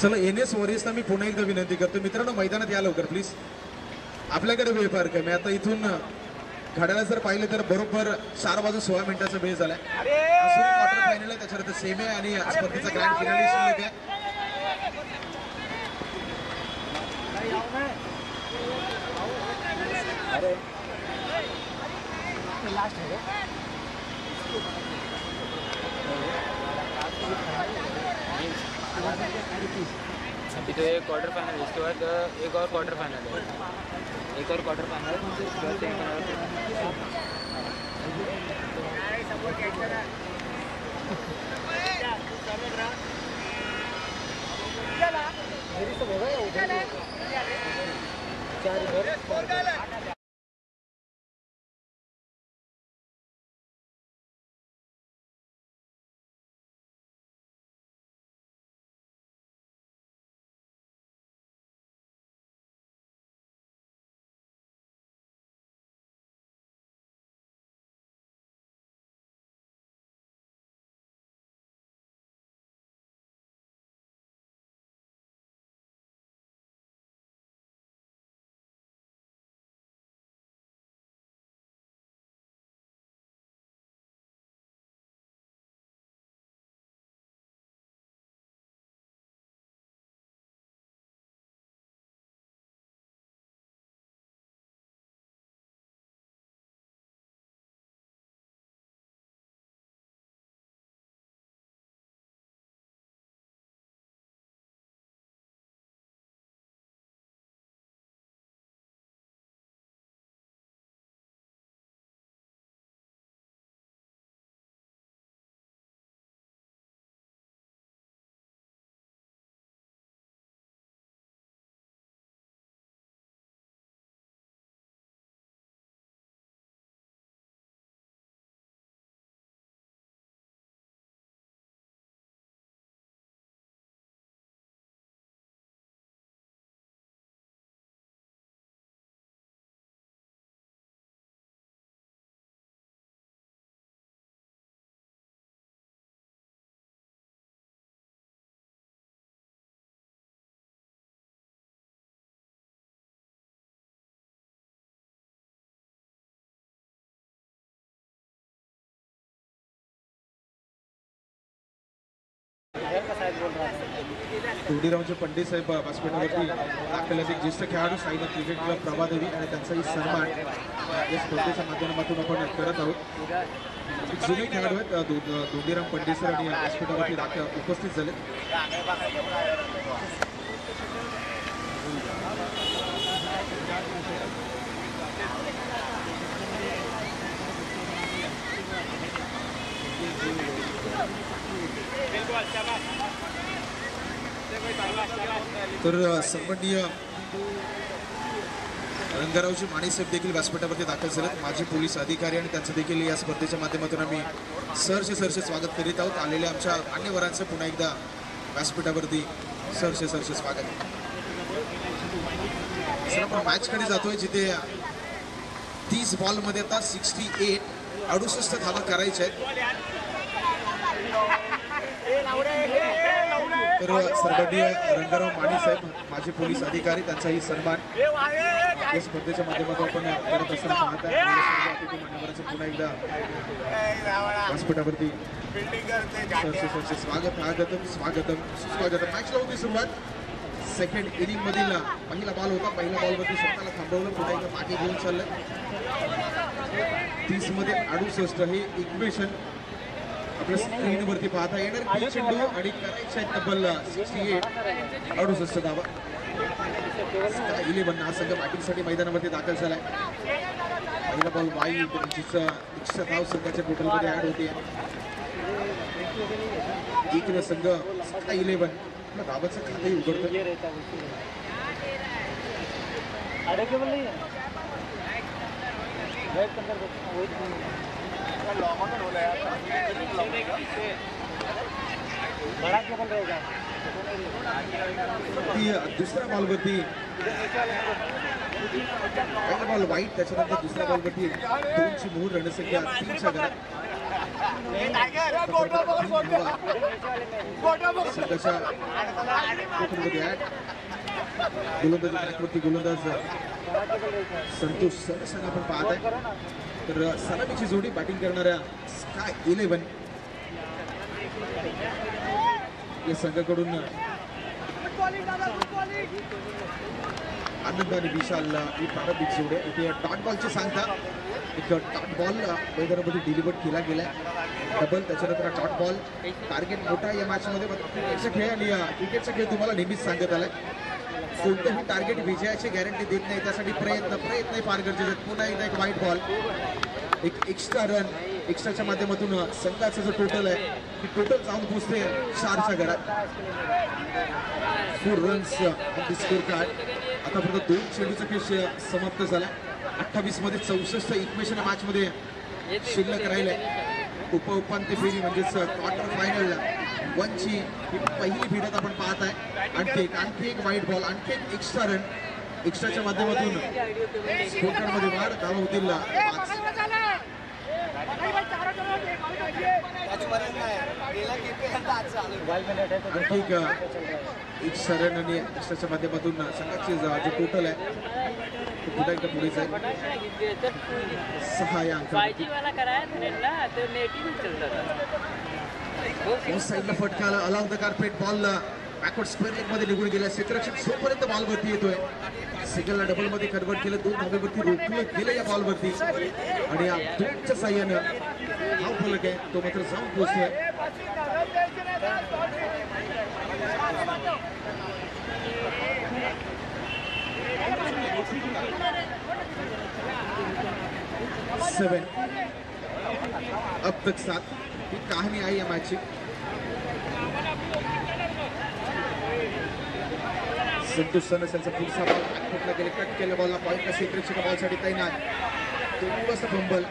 चला NS वॉरियर्सला मी पुन्हा एकदा विनंती करतो मित्रांनो मैदानात या लवकर प्लीज आपल्याकडे वेळ फार कमी आता इथून घड्याला जर पाहिलं तर बरोबर 4:16 मिनिटाचा वेळ झालाय क्वार्टर फायनल आहे त्याच्यानंतर सेमी आणि स्पर्धेचा ग्रँड फिनाले शिल्लक अभी तो एक क्वार्टर फाइनल इसके बाद एक और क्वार्टर फाइनल है एक और क्वार्टर फाइनल धोंडीरावचे पंडित साहेब व्यासपीठावरती दाखल आहेत. एक ज्येष्ठ खेळाडू साईनाथ क्रिकेट क्लब प्रभादेवी आणि त्यांचाही सन्मान या स्पर्धेच्या माध्यमातून आपण करत आहोत. एक जुने खेळाडू आहेत धोंडीराम पंडित सर आणि व्यासपीठावरती उपस्थित झाले. तर सन्माननीय रंगारावजी माने साहेब देखील व्यासपीठावरती दाखल झालेत. माजी पोलीस अधिकारी आणि त्यांचं देखील या स्पर्धेच्या माध्यमातून आम्ही सरसे स्वागत करीत आहोत. आलेल्या आमच्या मान्यवरांचं पुन्हा एकदा व्यासपीठावरती सरसे स्वागत. सर आपण मॅचकडे जातोय जिथे 30 बॉलमध्ये आता 68 धावा करायच्या आहेत. तर सन्माननीय रंगाराव माने साहेब माजी पोलीस अधिकारी त्यांचाही सन्मान या स्पर्धेच्या माध्यमातून आपण करत असताना पाहत आहे. मान्यवरांचं पुन्हा एकदा व्यासपीठावरती सरसे स्वागतम सुस्वागतम. मॅचला होती सुरुवात. सेकंड इनिंग मधील पहिला बॉल होता. पहिल्या बॉलवरती स्वतःला थांबवलं, पुन्हा एकदा मागे घेऊन चाललं. 30 मध्ये 68 हे इक्वेशन आपल्या स्क्रीनवरती पाहता येणार. चेंडू आणि करायचे आहेत तब्बल 68 धावा. 11 हा संघ बॅटिंगसाठी मैदानावरती दाखल झालाय. पहिला बॉल वाईड, एक्स्ट्रा धाव संघाच्या टोटलमध्ये ऍड होते. एक संघ 11 धावाचं खातंही उघडतं. दुसऱ्या बॉलवरती पहिला बॉल वाईट, त्याच्यानंतर दुसऱ्या बॉलवरती 2ची मोहर रणसंख्या 3च्या घरात. गोलंदाज संतोष सरसंघ आपण पाहत आहे. तर सलामीची जोडी बॅटिंग करणाऱ्या स्काय 11 या संघाकडून आनंद आणि विशाल ही प्रारंभिक जोडी आहे. इथे डॉट बॉलची सांगता. एक डॉट बॉल मैदानामध्ये डिलिव्हर केला गेलाय, डबल. त्याच्यानंतर डॉट बॉल टार्गेट मोठा या मॅचमध्ये. क्रिकेटचा खेळ आणि क्रिकेटचा खेळ तुम्हाला नेहमीच सांगत आलाय, कोणतंही टार्गेट विजयाची गॅरंटी देत नाही. त्यासाठी प्रयत्न फार गरजेचे आहेत. पुन्हा एकदा एक वाईट बॉल, एक एक्स्ट्रा रन. एक्स्ट्राच्या माध्यमातून संघाचं जो टोटल आहे ती टोटल जाऊन पोहोचते 4च्या घरात. 4 रन्स स्कोर कार्ड. आतापर्यंत 2 चेंडूचा खेळ समाप्त झाला. 28 मध्ये 64 इक्वेशन मॅच मध्ये शिल्लक राहिलंय. उपांत्य फेरी म्हणजेच क्वार्टर फायनल 1ची ही पहिली भिडत आपण पाहत आहे. आणखी एक वाईट बॉल, आणखी एक एक्स्ट्रा रन. एक्स्ट्राच्या माध्यमातून स्कोर कार्डमध्ये वाढ. धावा होतील 5. आणखी एक शरण आणि एक्स्ट्राच्या माध्यमातून संघाचे जो टोटल आहे पुन्हा एकदा पुढे जाईल 6 या अंकावरती. साईडला फटका along the carpet. Ball backward square leg मध्ये निघून गेला. क्षेत्ररक्षक जोपर्यंत बॉलवरती येतोय, सिंगलला डबल मध्ये कन्वर्ट केलं. 2 धावेवरती रोखलं गेलं या बॉलवरती आणि या 2च्या साह्यानं हा फलक आहे तो मात्र जाऊन पोहोचतोय. अब तक 7 ही कहानी आई या मॅचची. संतोष सनस यांचा पुढचा बॉल बॅकफुटला गेले. कट केल्या बॉलला पॉईंट क्षेत्ररक्षक बॉलसाठी तैनात. थोडंसं फंबल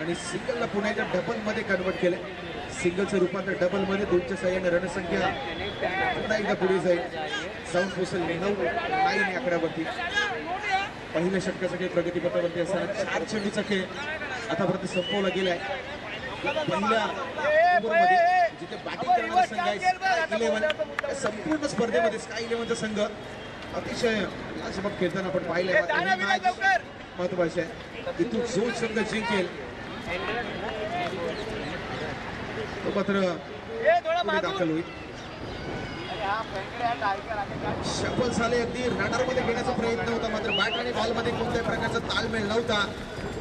आणि सिंगलला पुन्हा एकदा डबल मध्ये कन्वर्ट केलं. सिंगलचं रूपांतर डबल मध्ये. 2च्या साह्याने रणसंख्या पुन्हा एकदा पुढे जाईल. जाऊन पोहोचेल 9 या आकड्यावरती. पहिल्या षटकाचा खेळ प्रगतीपथावरती असताना 4 चेंडूचा खेळ आतापर्यंत संपवला गेलाय. पहिल्या ओव्हरमध्ये जिथे बॅटिंग करणारा संघ आहे स्काय 11 संपूर्ण स्पर्धेमध्ये स्काय 11चा संघ अतिशय लाजबाब खेळताना आपण पाहिलंय. महत्वाचे आहे इथून जो संघ जिंकेल तो मात्र पुढे दाखल होईल. सफल झाले. अगदी रडार मध्ये घेण्याचा प्रयत्न होता, मात्र बॅट आणि बॉल मध्ये कोणत्याही प्रकारचा ताळमेळ नव्हता.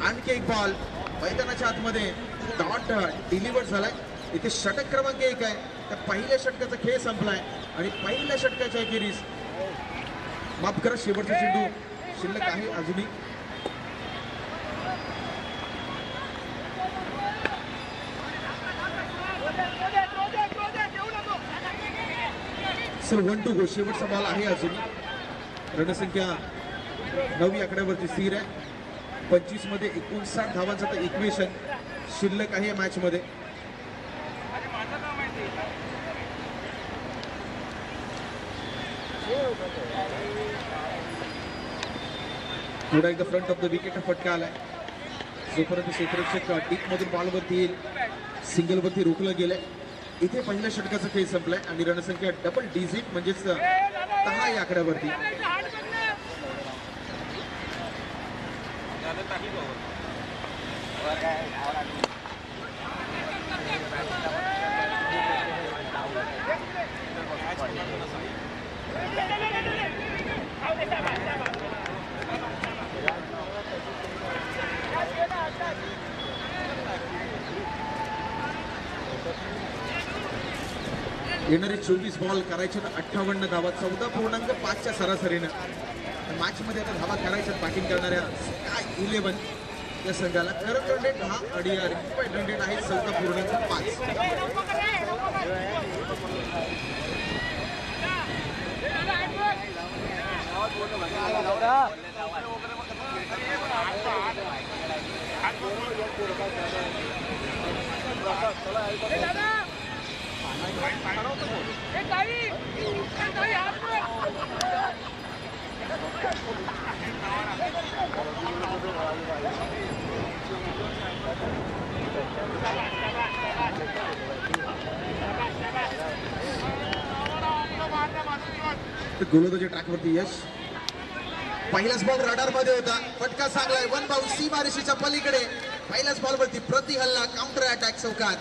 आणखी एक बॉल मैदानाच्या आतमध्ये डॉट डिलिव्हर झालाय. इथे षटक क्रमांक 1 आहे. त्या पहिल्या षटकाचा खेळ संपलाय आणि पहिल्या षटकाच्या अखेरीस माफ करा शेवटचा चेंडू शिल्लक आहे अजूनही. सर 1-2 गो. शेवटचा बॉल आहे अजून. रणसंख्या 9 आकड्यावरती स्थिर आहे. 25 मध्ये 59 धावांचा तर इक्वेशन शिल्लक आहे मॅच मध्ये. पुढे एकदा फ्रंट ऑफ द विकेट फटका आलाय. जोपर्यंत क्षेत्ररक्षक डीप मधून बॉलवरती येईल, सिंगल वरती रोखलं गेलंय. इथे पहिल्या षटकाचा खेळ संपलाय आणि रणसंख्या डबल डिजिट म्हणजेच 10 या आकड्यावरती. येणारे 24 बॉल करायचे 58 धावा, 14.5च्या सरासरीनं. मॅच मध्ये आता धावा करायच्यात बॅटिंग करणाऱ्या स्काय 11 या संघाला. करंट रन रेट हा रिक्वायर्ड रन रेट आहे 14.5. गोलंदाजी ट्रॅकवरती यश. पहिलाच बॉल रडार मध्ये होता. फटका चांगलाय. 1 बाउंड सीमारेषेच्या पलीकडे. पहिल्याच बॉलवरती प्रति हल्ला, काउंटर अटॅक चौकार.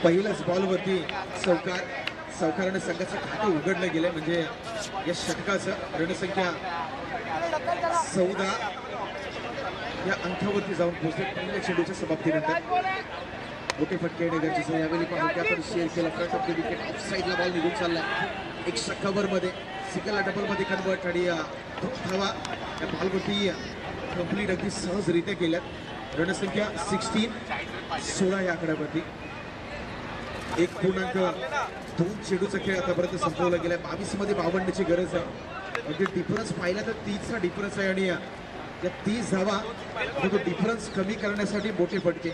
पहिल्याच बॉलवरती चौकार. चौकाराने संघाचं खातं उघडलं गेलंय. म्हणजे या षटकाचं रणसंख्या 14 या अंकावरती जाऊन पोहोचले पहिल्या चेंडूच्या समाप्तीनंतर. मोठे फटके येणे गरजेचं. यावेळी पण आपण शेअर केला. Front of the wicket of साईडला बॉल निघून चाललाय. एक्स्ट्रा कव्हर मध्ये सिंगलला डबल मध्ये कन्वर्ट आणि धावा या बॉलवरती कंप्लीट अगदी सहजरित्या केल्यात. रणसंख्या 16 या आकड्यावरती. 1.2 चेंडूचा खेळ आतापर्यंत संपवला गेलाय. 22 मध्ये 52ची गरज आहे. अगदी डिफरन्स पाहिला तर 30चा डिफरन्स आहे आणि या 30 धावा तो डिफरन्स कमी करण्यासाठी मोठे फटके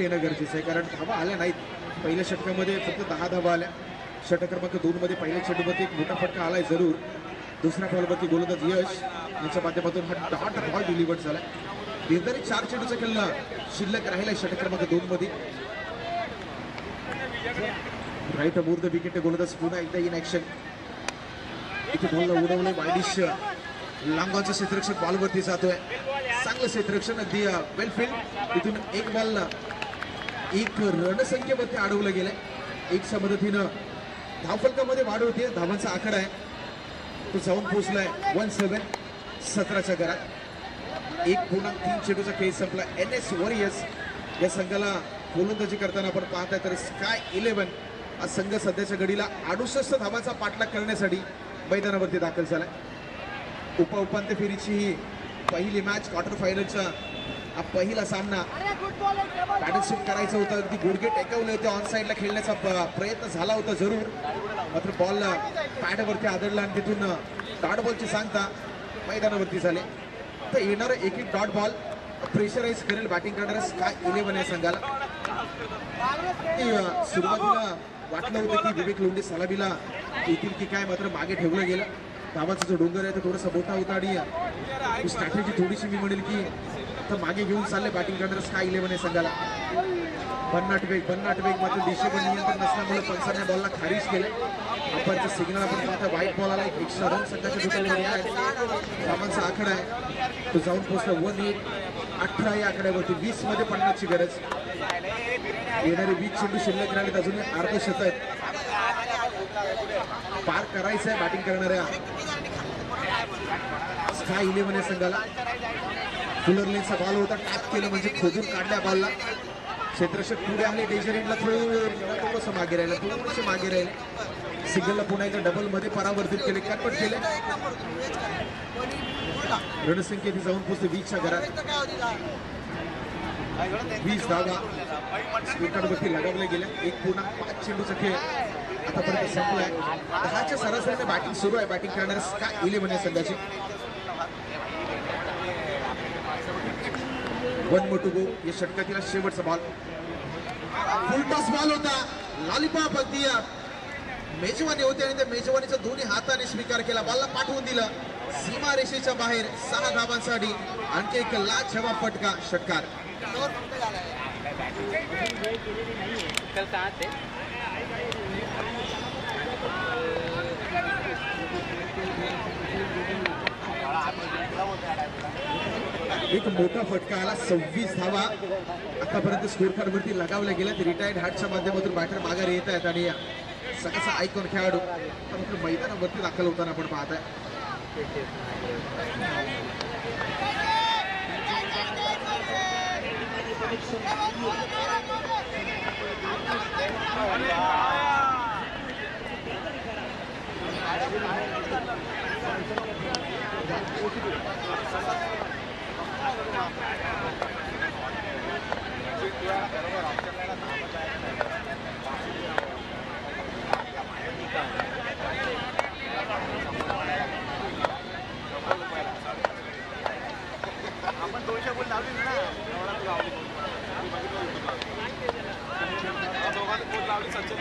येणं गरजेचं आहे. कारण धावा आल्या नाहीत. पहिल्या षटकामध्ये फक्त 10 धावा आल्या. षटक क्रमांक 2 मध्ये पहिल्या चेंडूमध्ये एक मोठा फटका आलाय जरूर. दुसऱ्या बॉलवरती गोलंदाज यश यांच्या माध्यमातून हा डॉट बॉल डिलिव्हर झालाय. निर्धारित 4 चेंडूचा खेळ शिल्लक राहिलाय षटक क्रमांक 2 मध्ये. राईट अबोव्ह द विकेट गोलंदाज पुन्हा एकदा इन ऍक्शन. इथे बॉलला उडवलंय. वायडिश लांबॉनचा क्षेत्ररक्षक बॉलवरती जातोय. चांगलं क्षेत्ररक्षण अगदी वेलफील्ड. इथून एक बॉलला एक रणसंख्येवरती अडवलं गेलंय. 1च्या मदतीनं धावफलकामध्ये वाढ होते. धावांचा आकडा आहे तो जाऊन पोहोचलाय 17. 17च्या घरात. 1.3 चेंडूचा खेळ संपला. NS वॉरियर्स या संघाला गोलंदाजी करताना आपण पाहताय तर स्काय 11 हा संघ सध्याच्या घडीला 68 धावांचा पाठलाग करण्यासाठी मैदानावरती दाखल झालाय. उपांत्य फेरीची ही पहिली मॅच. क्वार्टर फायनलचा हा पहिला सामना. पॅडलशिप करायचं होतं. अगदी गुडघे टेकवले होते. ऑन साईडला खेळण्याचा प्रयत्न झाला होता जरूर, मात्र बॉल पॅडवरती आदळला आणि तिथून डॉट बॉलची सांगता मैदानावरती झाले. तर येणारा एक एक डॉट बॉल प्रेशराईज करेल बॅटिंग करणाऱ्या स्काय 11 या संघाला. सुरुवातीला वाटलं होतं की विवेक लोंढे सलामीला येतील की काय, मात्र मागे ठेवलं गेलं. धावाचा जो डोंगर आहे तो थोडासा मोठा होता आणि स्ट्रॅटेजी थोडीशी मी म्हणेल की तर मागे घेऊन चालले बॅटिंग करणाऱ्या स्काय 11 या संघाला. भन्नाट वेग मात्र दिशेवर नियंत्रण नसल्यामुळे पंचांनी बॉलला खारिज केले. अपरचं सिग्नल आपण पाहता व्हाईट बॉल आला. एक एक्स्ट्रा रन संघाच्या टोटलमध्ये आहे. धावांचा आकडा आहे तो जाऊन पोहोचला 118 या आकड्यावरती. 20 मध्ये 50 ची गरज. येणारे 20 चेंडू शिल्लक राहिलेत, अजून अर्धशतक आहेत. पार करायचं आहे बॅटिंग करणाऱ्या स्काय 11 या संघाला. फुलर लेनचा बॉल होता, टॅप केलं म्हणजे खोदून काढल्या बॉलला. क्षेत्ररक्षक पुढे आले, डेंजर एंडला थोडंसं मागे राहिले, थोडेसे मागे राहिले. सिंगलला पुन्हा एकदा डबल मध्ये परावर्तित केले, कटपट केले. रणसंख्या ती जाऊन पोहोचते 20च्या घरात. 20 धावा स्कोरकार्डवरती लगावल्या गेल्या. 1.5 चेंडूचा खेळ आतापर्यंत संपलाय. 10च्या सरासरीने बॅटिंग सुरू आहे बॅटिंग करणाऱ्या स्काय 11 या संघाची. 1 more to go. या षटकातील शेवटचा बॉल फुलटॉस बॉल होता. लॉलीपॉप अगदी मेजवानी होते आणि त्या मेजवानीचा दोन्ही हाताने स्वीकार केला. बॉलला पाठवून दिलं सीमा रेषेच्या बाहेर. 6 धावांसाठी आणखी एक लाजवाब फटका. षटकार एक मोठा फटका आला. 26 धावा आतापर्यंत स्कोर कार्ड वरती लगावल्या गेल्यात. रिटायर्ड हार्टच्या माध्यमातून बॅटर माघारी येत आहेत आणि सगळ्याचा आयकॉन खेळाडू मैदानावरती दाखल होताना आपण पाहत आहे. आपण 200 गोल लावली ना, दोघांनी गोल लावली. सचिन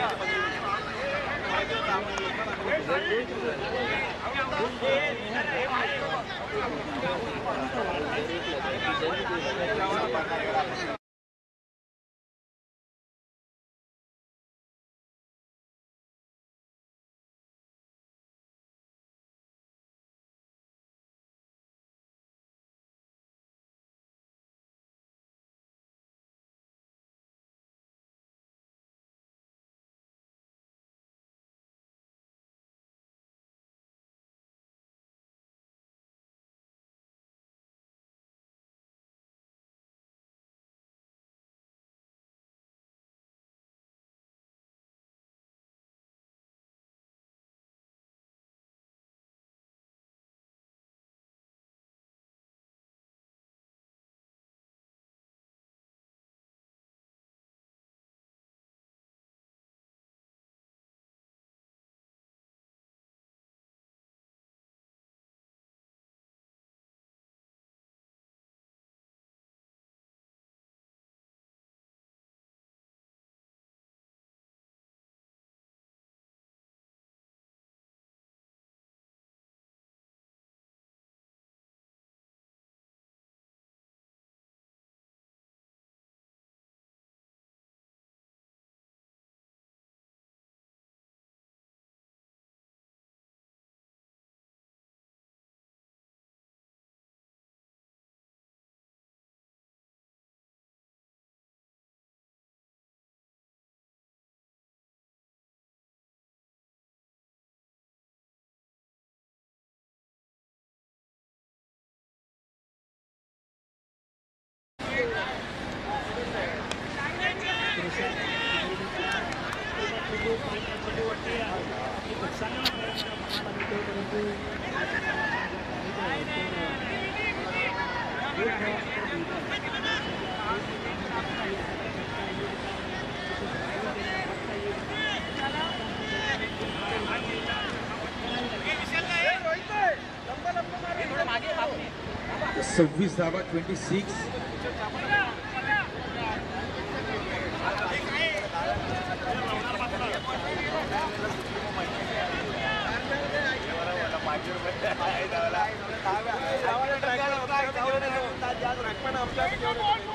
26 धावा 26.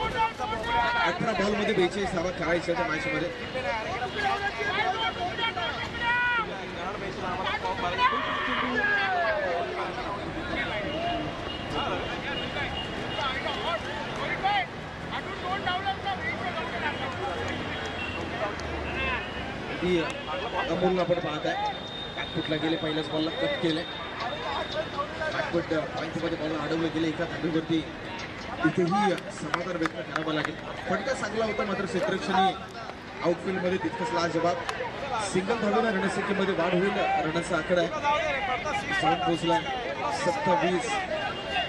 अठरा बॉल मध्ये 42 धावा खेळायच्या त्या मॅच मध्ये. अमोल आपण पाहत आहे बॅकफुटला गेले, पहिल्याच बॉलला कट केलंय. बॅकफुट पॉईंटमध्ये बॉल अडवले गेले एका धावेवरती. इथेही समाधान व्यक्त करावं लागेल. फटका चांगला होता, मात्र क्षेत्ररक्षणी आउटफील्डमध्ये तितकंच लाजवाब. सिंगल धावेला रणसंख्येमध्ये वाढ होईल. रनाचा आकडा आहे पोहोचलाय 27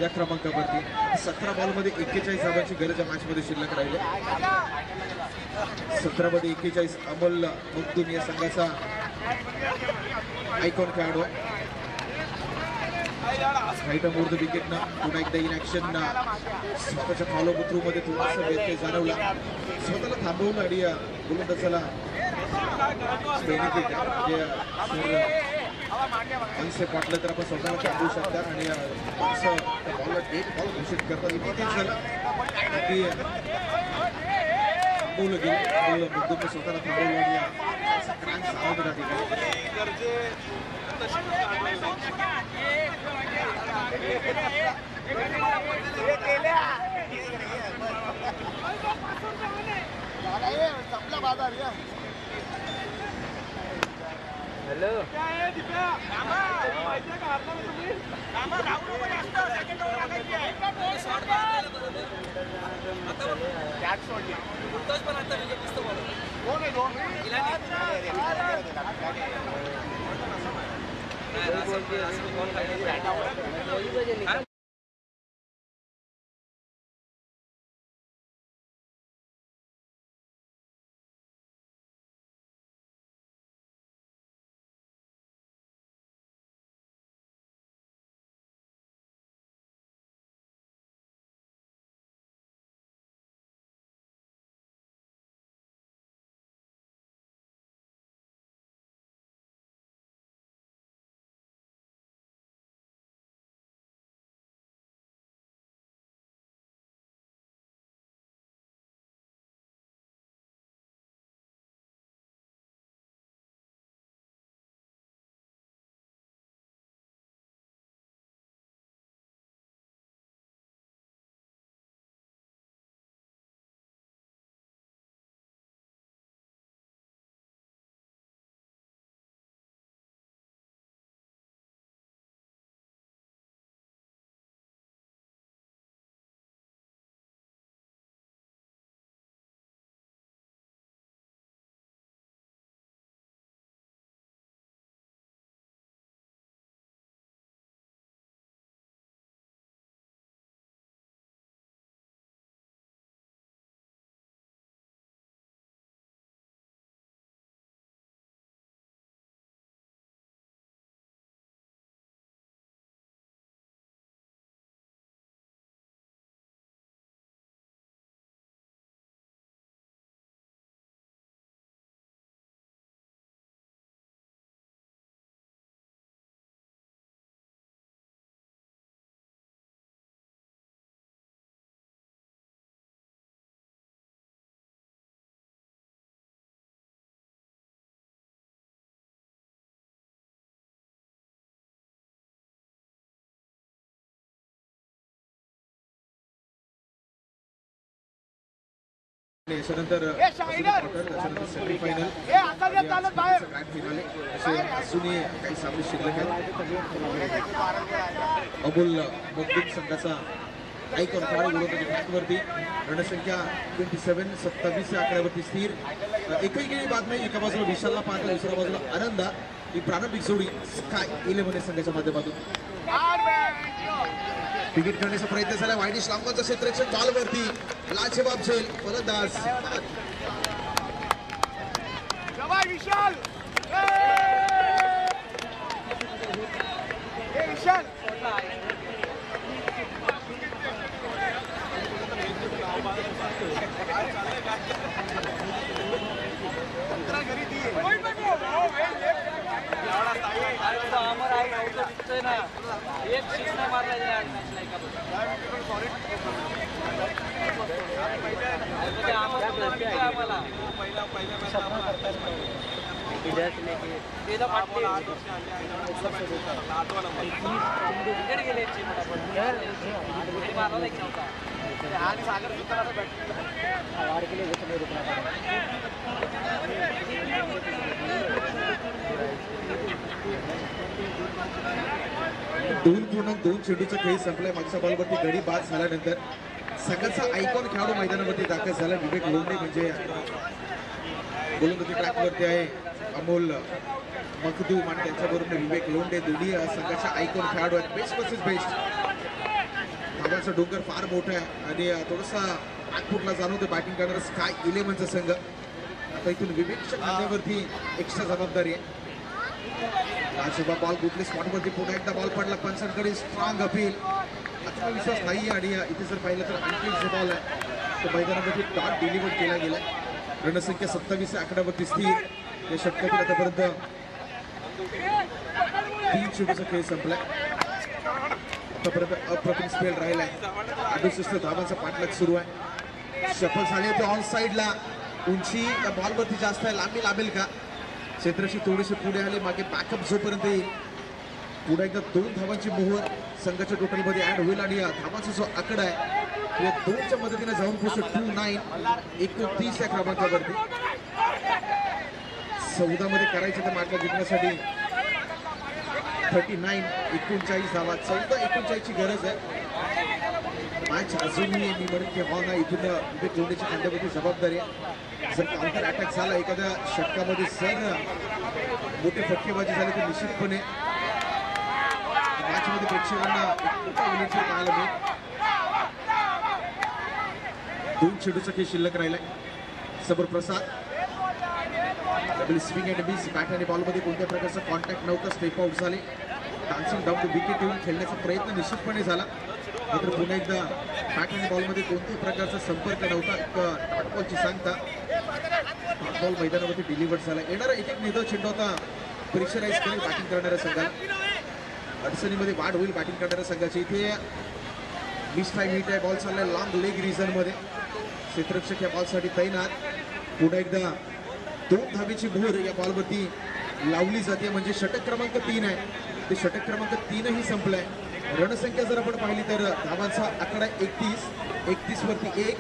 या क्रमांकावरती. 17 बॉलमध्ये 41 धावांची गरज या मॅचमध्ये शिल्लक राहिली. 17 मध्ये 41. अमोल मखदूम या संघाचा आयकॉन खेळाडू. राईट मोर द विकेटनं पुन्हा एकदा इन ऍक्शन स्वतःच्या फॉलो थ्रू मध्ये थोडासा व्यत्यय जाणवला. स्वतःला थांबवलं आणि गोलंदाजाला बेनिफिट म्हणजे अनसेफ वाटलं तर आपण स्वतःला थांबवू शकता आणि बॉलला डेट बॉल घोषित करतात. इथे तेच झालं की थांबवलं गेलं. मखदूमने स्वतःला थांबवलं आणि क्रॅश आउट त्या ठिकाणी. हॅलो याच्यानंतर सेमीफायनल ग्रँड फिनाले असे अजूनही काही सामने शिल्लक आहेत. अमोल मखदूम संघाचा आयकॉन खेळाडू गोलंदाजी ट्रॅकवरती. रणसंख्या 27 या आकड्यावरती स्थिर. एकही गेली बाद नाही. एका बाजूला विशालला पाहता, दुसऱ्या बाजूला आनंदा. ही प्रारंभिक जोडी स्काय 11 संघाच्या माध्यमातून विकेट करण्याचा प्रयत्न झाला. वायडिश लांबाचं क्षेत्ररक्षण बॉलवरती लाजवाब झेल. फलंदाज विशाल एक शीट नाही मारला आम्हाला दोन चेंडूचा खेळ संपलाय. मागच्या बॉलवरती गडी बाद झाल्यानंतर संघाचा आयकॉन खेळाडू मैदानावरती दाखल झाला. विवेक लोंढे म्हणजे गोलंदाजी ट्रॅकवरती आहे. अमोल मखदूम आणि त्यांच्याबरोबर विवेक लोंढे दोन्ही संघाच्या आयकॉन खेळाडू आहेत. Best versus best. धावांचा डोंगर फार मोठा आहे आणि थोडासा नागपूरला जाणवतो बॅटिंग करणारा स्काय 11चा संघ. आता इथून विवेकच्या खांद्यावरती एक्स्ट्रा जबाबदारी आहे. राजोबा बॉल गुटली स्पॉटवरती पुन्हा एकदा बॉल पडला. पंचांकडे स्ट्रॉंग अपील. आत्मविश्वास नाही आणि इथे जर पाहिलं तर आणखी जो बॉल आहे तो मैदानामध्ये डॉट डिलिव्हर केला गेला. रणसंख्या 27 आकड्यावरती स्थिर. या षटकातील आतापर्यंत 3 चेंडूचा खेळ संपलाय. आतापर्यंत अप्रतिम स्पेल राहिलाय. 68 धावांचा पाठलाग सुरू आहे. शफल झाली होती ऑन साईडला. उंची या बॉलवरती जास्त आहे. लांबी लाभेल का? क्षेत्राशी थोडेसे पुढे आले. मागे बॅकअप जोपर्यंत येईल पुढे एकदा 2 धावांची मोहर संघाच्या टोटलमध्ये ऍड होईल आणि धावांचा जो आकडा आहे तो 2च्या मदतीने जाऊन पोहोचतो 29 29 या क्रमांकावरती. 14 मध्ये करायचं तर मार्क जिंकण्यासाठी 39 39 धावा. 14-39 ची गरज आहे. मॅच अजूनही मी म्हणेन की हा ना इथून विवेक लोंढेच्या खांद्यावरती जबाबदारी आहे. जर काउंटर अटॅक झाला एखाद्या षटकामध्ये जर मोठे फटकेबाजी झाली तर निश्चितपणे मॅचमध्ये प्रेक्षकांना मोठा विनंती पाहायला मिळेल. 2 चेंडूचा खेळ शिल्लक राहिलाय. सबर Prasad double swing and miss. Bat आणि बॉलमध्ये कोणत्या प्रकारचा कॉन्टॅक्ट नव्हता. स्टेप आउट झाले. डान्सिंग डाऊन टू विकेट येऊन खेळण्याचा प्रयत्न निश्चितपणे झाला. मात्र पुन्हा एकदा बॅट आणि बॉलमध्ये कोणत्याही प्रकारचा संपर्क नव्हता. एक डॉट बॉलची सांगता बॉल मैदानावरती डिलिव्हर झाला. येणारा एक निर्धाव चेंडू आता प्रेशराईज करेल बॅटिंग करणाऱ्या संघाला. अडचणीमध्ये वाढ होईल बॅटिंग करणाऱ्या संघाची. इथे मिस टाईम हिट आहे. बॉल चाललाय लॉंग लेग रिझनमध्ये. क्षेत्ररक्षक या बॉलसाठी तैनात. पुन्हा एकदा 2 धावेची मोहर या बॉलवरती लावली जाते. म्हणजे षटक क्रमांक 3 आहे. ते षटक क्रमांक 3 ही संपलाय. रणसंख्या जर आपण पाहिली तर धावांचा आकडा 31 वरती 1.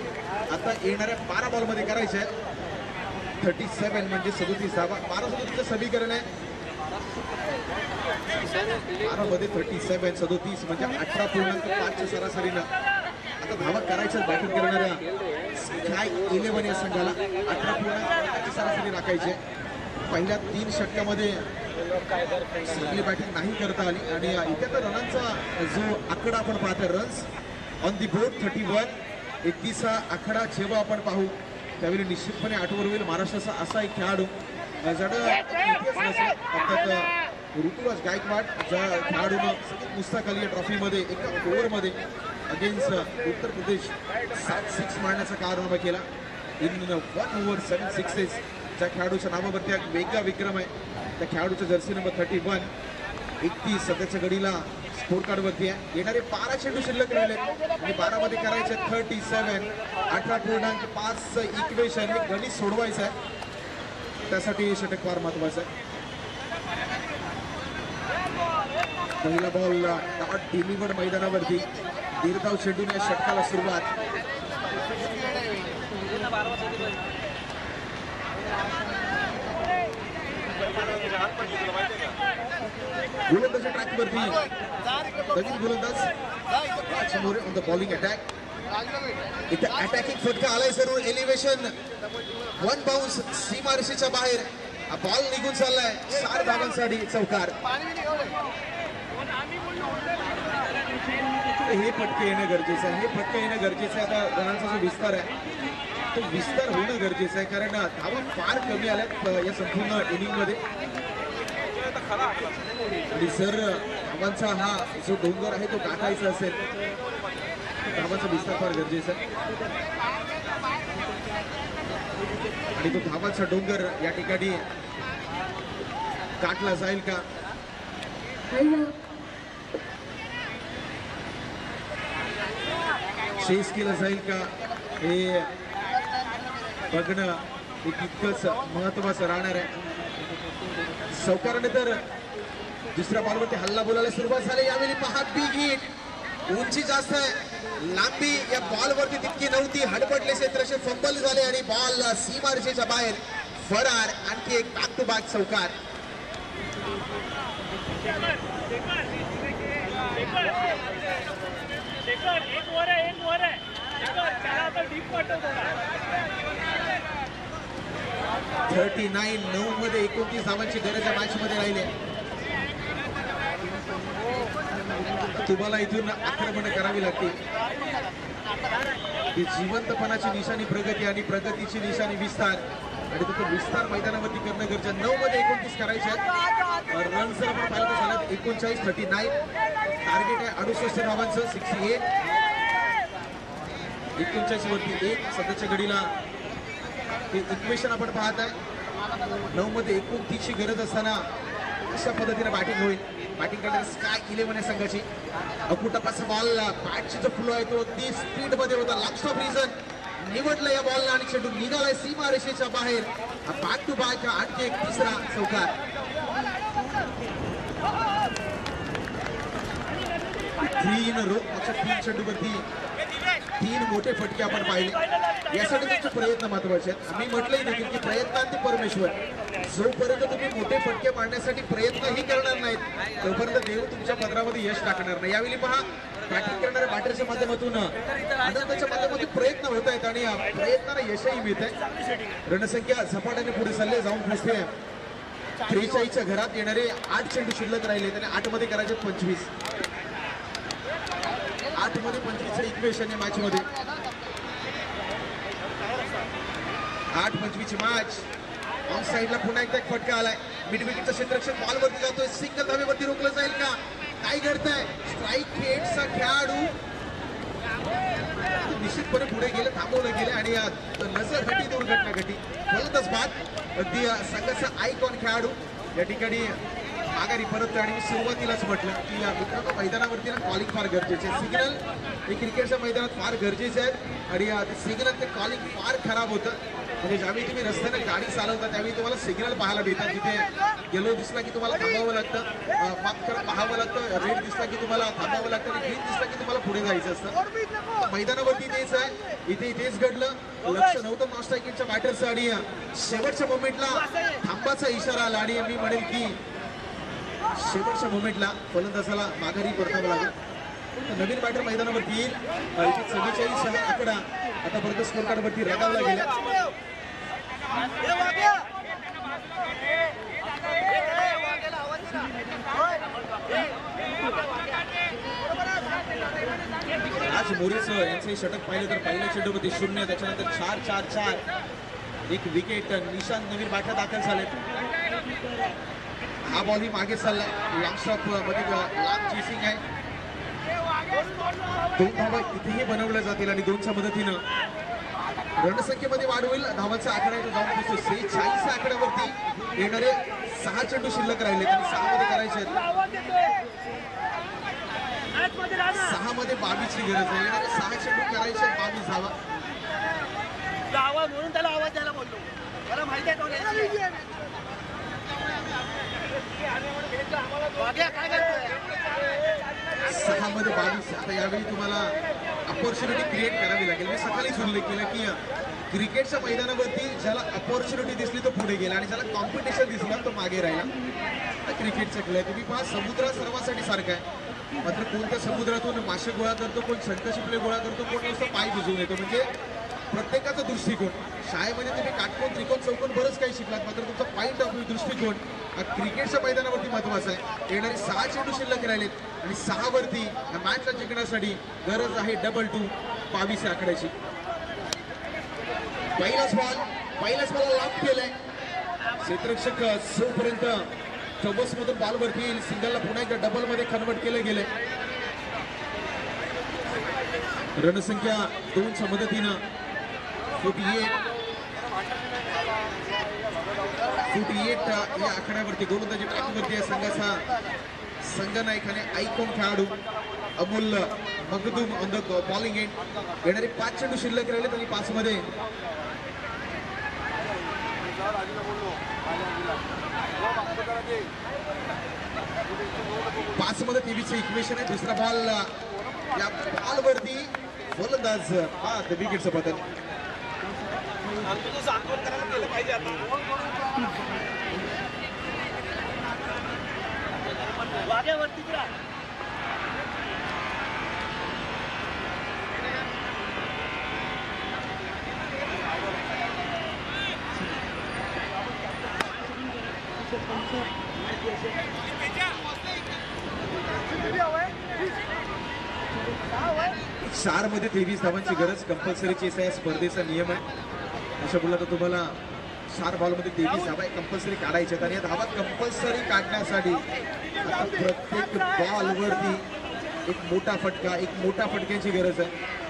आता येणाऱ्या 12 बॉलमध्ये करायचे आहे 37 म्हणजे 37 धावा. 12-37चं समीकरण आहे. 12 मध्ये 37 37 म्हणजे 18.5च्या सरासरीनं आता धावा करायच्या बॅटिंग करणाऱ्या स्काय 11 या संघाला 18.5ची सरासरी राखायची. पहिल्या 3 षटकामध्ये चांगली बॅटिंग नाही करता आली आणि इथे तर रनांचा जो आकडा आपण पाहतो रन्स ऑन दी बोर्ड 31. 31 हा आकडा जेव्हा आपण पाहू त्यावेळी निश्चितपणे आठवण होईल महाराष्ट्राचा असा एक खेळाडू ज्यानं इतिहास नसेल. अर्थात ऋतुराज गायकवाड ज्या खेळाडूनं सगळ्यात मुस्ताक अली ट्रॉफीमध्ये एका ओव्हरमध्ये अगेन्स्ट उत्तर प्रदेश 7 6 मारण्याचा कारनामा केला. In 1 over 7 sixes. ज्या खेळाडूच्या नावावरती एक वेगळा विक्रम आहे. त्या खेळाडूचा जर्सी नंबर 31. 31 सध्याच्या घडीला स्कोर कार्डवरती आहे. येणारे 12 चेंडू शिल्लक राहिले आणि 12 मध्ये करायचे 37. 18.5 इक्वेशन हे गणित सोडवायचं आहे. त्यासाठी हे षटक फार महत्वाचं आहे. पहिला बॉल डॉट डिलिव्हर्ड मैदानावरती. दीर्घाव चेंडून या षटकाला सुरुवात. गोलंदाजी ट्रॅकवरती नवीन गोलंदाज समोर ऑन द बॉलिंग अटॅक. इथे अटॅकिंग फटका आलाय सर्व. एलिव्हेशन 1 बाउन्स सीमारेषेच्या बाहेर. बॉल निघून चाललाय 4 धावांसाठी चौकार. हे फटके येणं गरजेचं आहे. हे फटके येणं गरजेचं आहे. आता रनांचा जो विस्तार आहे तो विस्तार होणं गरजेचं आहे कारण धावा फार कमी आल्यात या संपूर्ण इनिंगमध्ये. आणि जर धावांचा हा जो डोंगर आहे तो गाठायचा असेल तर धावांचा विस्तार फार गरजेचा आहे आणि तो धावांचा डोंगर या ठिकाणी गाठला जाईल का? शेष केलं जाईल का हे बघणं हे तितकंच महत्वाचं राहणार आहे. सावकाराने तर दुसऱ्या बॉलवरती हल्ला बोलायला सुरुवात झाली. यावेळी पहा बिग हिट, उंची जास्त आहे, लांबी या बॉलवरती तितकी नव्हती. हडपडले क्षेत्रक्षण फंबल झाले आणि बॉल सीमारेषेच्या बाहेर फरार. आणखी एक बॅक टू बॅक चौकार. एक वर आहे त्याला आता डीप पाठवतो. 39 9 मध्ये 29 धावांची गरज या मॅच मध्ये राहिली. तुम्हाला इथून आक्रमण करावी लागते. जिवंतपणाची निशाणी प्रगती आणि प्रगतीची निशाणी विस्तार आणि तो विस्तार मैदानावरती करणं गरजेचं. 9 मध्ये 29 करायचे आहेत. रन जर आपण पाहिलं तर झालं 39 39. टार्गेट आहे 68 धावांचं 68. 39 वरती 1 सध्याच्या घडीला हे इक्वेशन आपण पाहत आहे. 9 मध्ये 29 ची गरज असताना अशा पद्धतीने बॅटिंग होईल. बॅटिंग करणाऱ्या स्काय 11 संघाची अकुटापाचा बॉल बॅटची जो फ्लो आहे तो अगदी स्पीड मध्ये होता. लास्ट ऑफ रिझन निवडलं या बॉलला आणि चेंडू निघालाय सीमारेषेच्या बाहेर. बॅक टू बॅक आणखी एक तिसरा चौकार. 3 रो अशा 3 चेंडूवरती 3 मोठे फटके आपण पाहिले. यासाठी तुमचे प्रयत्न महत्वाचे आहेत. आम्ही म्हटलंही देखील की प्रयत्नांती परमेश्वर. जोपर्यंत तुम्ही मोठे फटके मारण्यासाठी प्रयत्नही करणार नाहीत तोपर्यंत देव तुमच्या पदरामध्ये यश टाकणार नाही. यावेळी पहा बॅटिंग करणाऱ्या बॅटरच्या माध्यमातून आनंदाच्या माध्यमातून प्रयत्न होत आहेत आणि प्रयत्नाला यशही मिळत आहे. रणसंख्या झपाट्याने पुढे चालले जाऊन पोहोचते. 43च्या घरात येणारे 8 चेंडू शिल्लक राहिले. त्याने 8 मध्ये करायचे 25. 8 मध्ये 25 इक्वेशन आहे मॅच मध्ये. 8-25 ची मॅच. ऑन साईडला पुन्हा एकदा एक फटका आलाय. मिड विकेटचं क्षेत्ररक्षण बॉलवरती जातोय. सिंगल धावेवरती रोखलं जाईल का? काय घडतंय? स्ट्राईक रेटचा खेळाडू निश्चितपणे पुढे गेले, थांबवलं गेले आणि नजर घटी दुर्घटना घटी. फलंदाज बाद अगदी संघाचा आयकॉन खेळाडू या ठिकाणी माघारी परत. आणि मी सुरुवातीलाच म्हटलं की या मित्रांनो मैदानावरती ना कॉलिंग फार गरजेचे आहे. सिग्नल हे क्रिकेटच्या मैदानात फार गरजेचे आहेत आणि ते सिग्नल ते कॉलिंग फार खराब होतं. म्हणजे ज्यावेळी तुम्ही रस्त्याने गाडी चालवता त्यावेळी तुम्हाला सिग्नल पाहायला भेटतात. जिथे येलो दिसला की तुम्हाला थांबावं लागतं, माफ करा पाहावं लागतं. रेड दिसला की तुम्हाला थांबावं लागतं आणि ग्रीन दिसला की तुम्हाला पुढे जायचं असतं. मैदानावरती तेच आहे. इथे तेच घडलं. लक्ष नव्हतं नॉन स्ट्रायकिंगच्या बॅटरचं आणि शेवटच्या मोमेंटला थांबाचा इशारा आला आणि मी म्हणेल की शेवटच्या मोमेंटला फलंदाजाला माघारी परतावं लागेल. नवीन बॅटर मैदानावरती येईल. 44 हा आकडा आतापर्यंत स्कोर कार्डवरती रगावला गेला. आज मोरिस यांचे षटक पाहिलं तर पहिल्या चेंडूमध्ये 0. त्याच्यानंतर 4-4-4 एक विकेट. निशांत नवीन बॅटर दाखल झाले. हा बॉल ही मागे चाललाय. लॉंग स्टॉप मध्ये लांब चेसिंग आहे. 2 धावा इथेही बनवल्या जातील आणि 2च्या मदतीनं रणसंख्येमध्ये वाढ होईल. धावांचा आकडा जाऊन पोहोचतो 46 आकड्यावरती. येणारे 6 चेंडू शिल्लक राहिले आणि 6 मध्ये करायचे आहेत. 6 मध्ये 22 ची गरज आहे. येणारे 6 चेंडू करायचे 22 धावा. म्हणून त्याला आवाज द्यायला बोललो. मला माहिती आहे तो 6 मध्ये 22. आता यावेळी तुम्हाला अपॉर्च्युनिटी क्रिएट करावी लागेल. मी सकाळीच उल्लेख केला की क्रिकेटच्या मैदानावरती ज्याला अपॉर्च्युनिटी दिसली तो पुढे गेला आणि ज्याला कॉम्पिटिशन दिसला तो मागे राहिला. क्रिकेटचा खेळ आहे. तुम्ही पहा समुद्र सर्वांसाठी सारखा आहे. मात्र कोणत्या समुद्रातून मासे गोळा करतो, कोण शंखशिपले गोळा करतो, कोण नुसतं पाय भिजवून येतो. म्हणजे प्रत्येकाचा दृष्टिकोन. शाळेमध्ये तुम्ही काटकोन त्रिकोण चौकोन बरंच काही शिकलात मात्र तुमचा पॉईंट ऑफ व्ह्यू दृष्टिकोन क्रिकेटच्या मैदानावरती महत्वाचा आहे. येणारे 6 चेंडू शिल्लक राहिलेत आणि 6 वरती या मॅचला जिंकण्यासाठी गरज आहे डबल 2 22 आकड्याची. पहिलाच बॉल लांब केलाय. क्षेत्ररक्षक जोपर्यंत स्टोबस मधून बॉल वरती येईल. सिंगलला पुन्हा एकदा डबल मध्ये कन्वर्ट केलं गेले. रणसंख्या 2च्या मदतीनं 48 या आकड्यावरती गोलंदाजी ट्रॅकवरती आहे संघाचा संघनायक आणि आयकॉन खेळाडू Amol Makhdoom on the bowling end. येणारे 5 चेंडू शिल्लक राहिले आणि 5 मध्ये पाच मध्ये 23चं इक्वेशन आहे. दुसरा बॉल या बॉल वरती गोलंदाज विकेटचं पतन. चार मध्ये 23 धावांची गरज कंपल्सरी चेस आहे. स्पर्धेचा नियम आहे. अशा बोलला तर तुम्हाला 4 बॉलमध्ये 23 धावा कंपल्सरी काढायच्यात आणि या धावा कंपल्सरी काढण्यासाठी आता प्रत्येक बॉलवरती एक मोठा फटका, एक मोठा फटक्याची गरज आहे.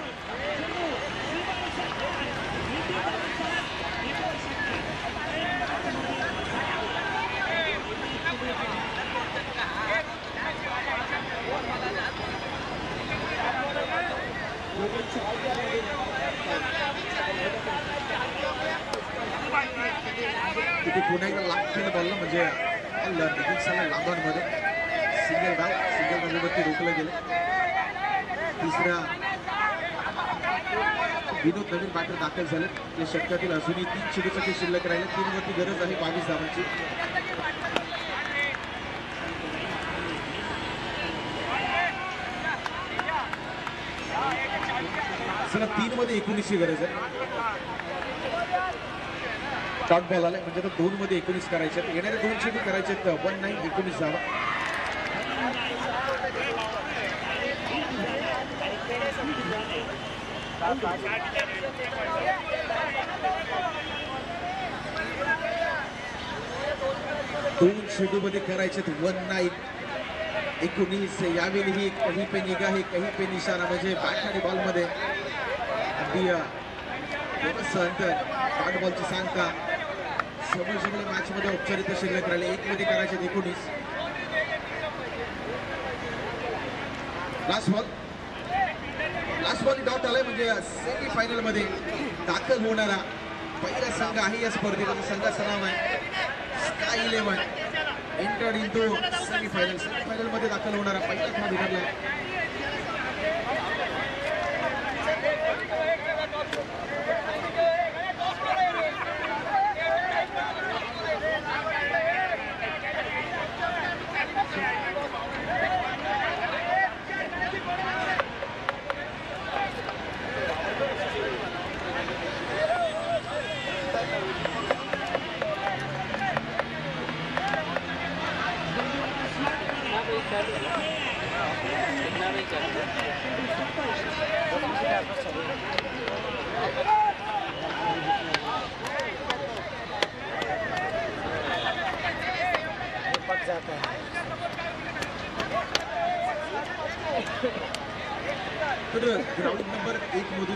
तिथे पुन्हा एकदा लागलेलं बॉलला म्हणजे लांबांमध्ये सिंगल डाव, सिंगल धावेवरती रोखलं गेलं. तिसऱ्या विनोद नवीन बॅटर दाखल झाले. या षटकातील अजूनही 3 चेंडूसाठी शिल्लक राहिले. 3 वरती गरज आहे 22 धावांची. सलग 3 मध्ये 19 ची गरज आहे. डॉट बॉल आलाय म्हणजे आता 2 मध्ये 19 करायचे. येणारे 2 चेंडू करायचे 19 धावा. दोन चेंडू मध्ये करायचे 19 यावेळी कहीं पे निगाह कहीं पे निशाणा म्हणजे बॅट आणि बॉल मध्ये अगदी अंतर. डॉट बॉलची सांगता समोर मॅच मध्ये औपचारिक शिल्लक राहिले. 1 मध्ये करायचे 19. लास्ट बॉल डॉट आलाय म्हणजे सेमी फायनल मध्ये दाखल होणारा पहिला संघ आहे या स्पर्धेचा. संघाचं नाव आहे sky 11 entered into semifinal. Semifinal मध्ये दाखल होणारा पहिला खेळ बिघडला. तर ग्राउंड नंबर 1 मधून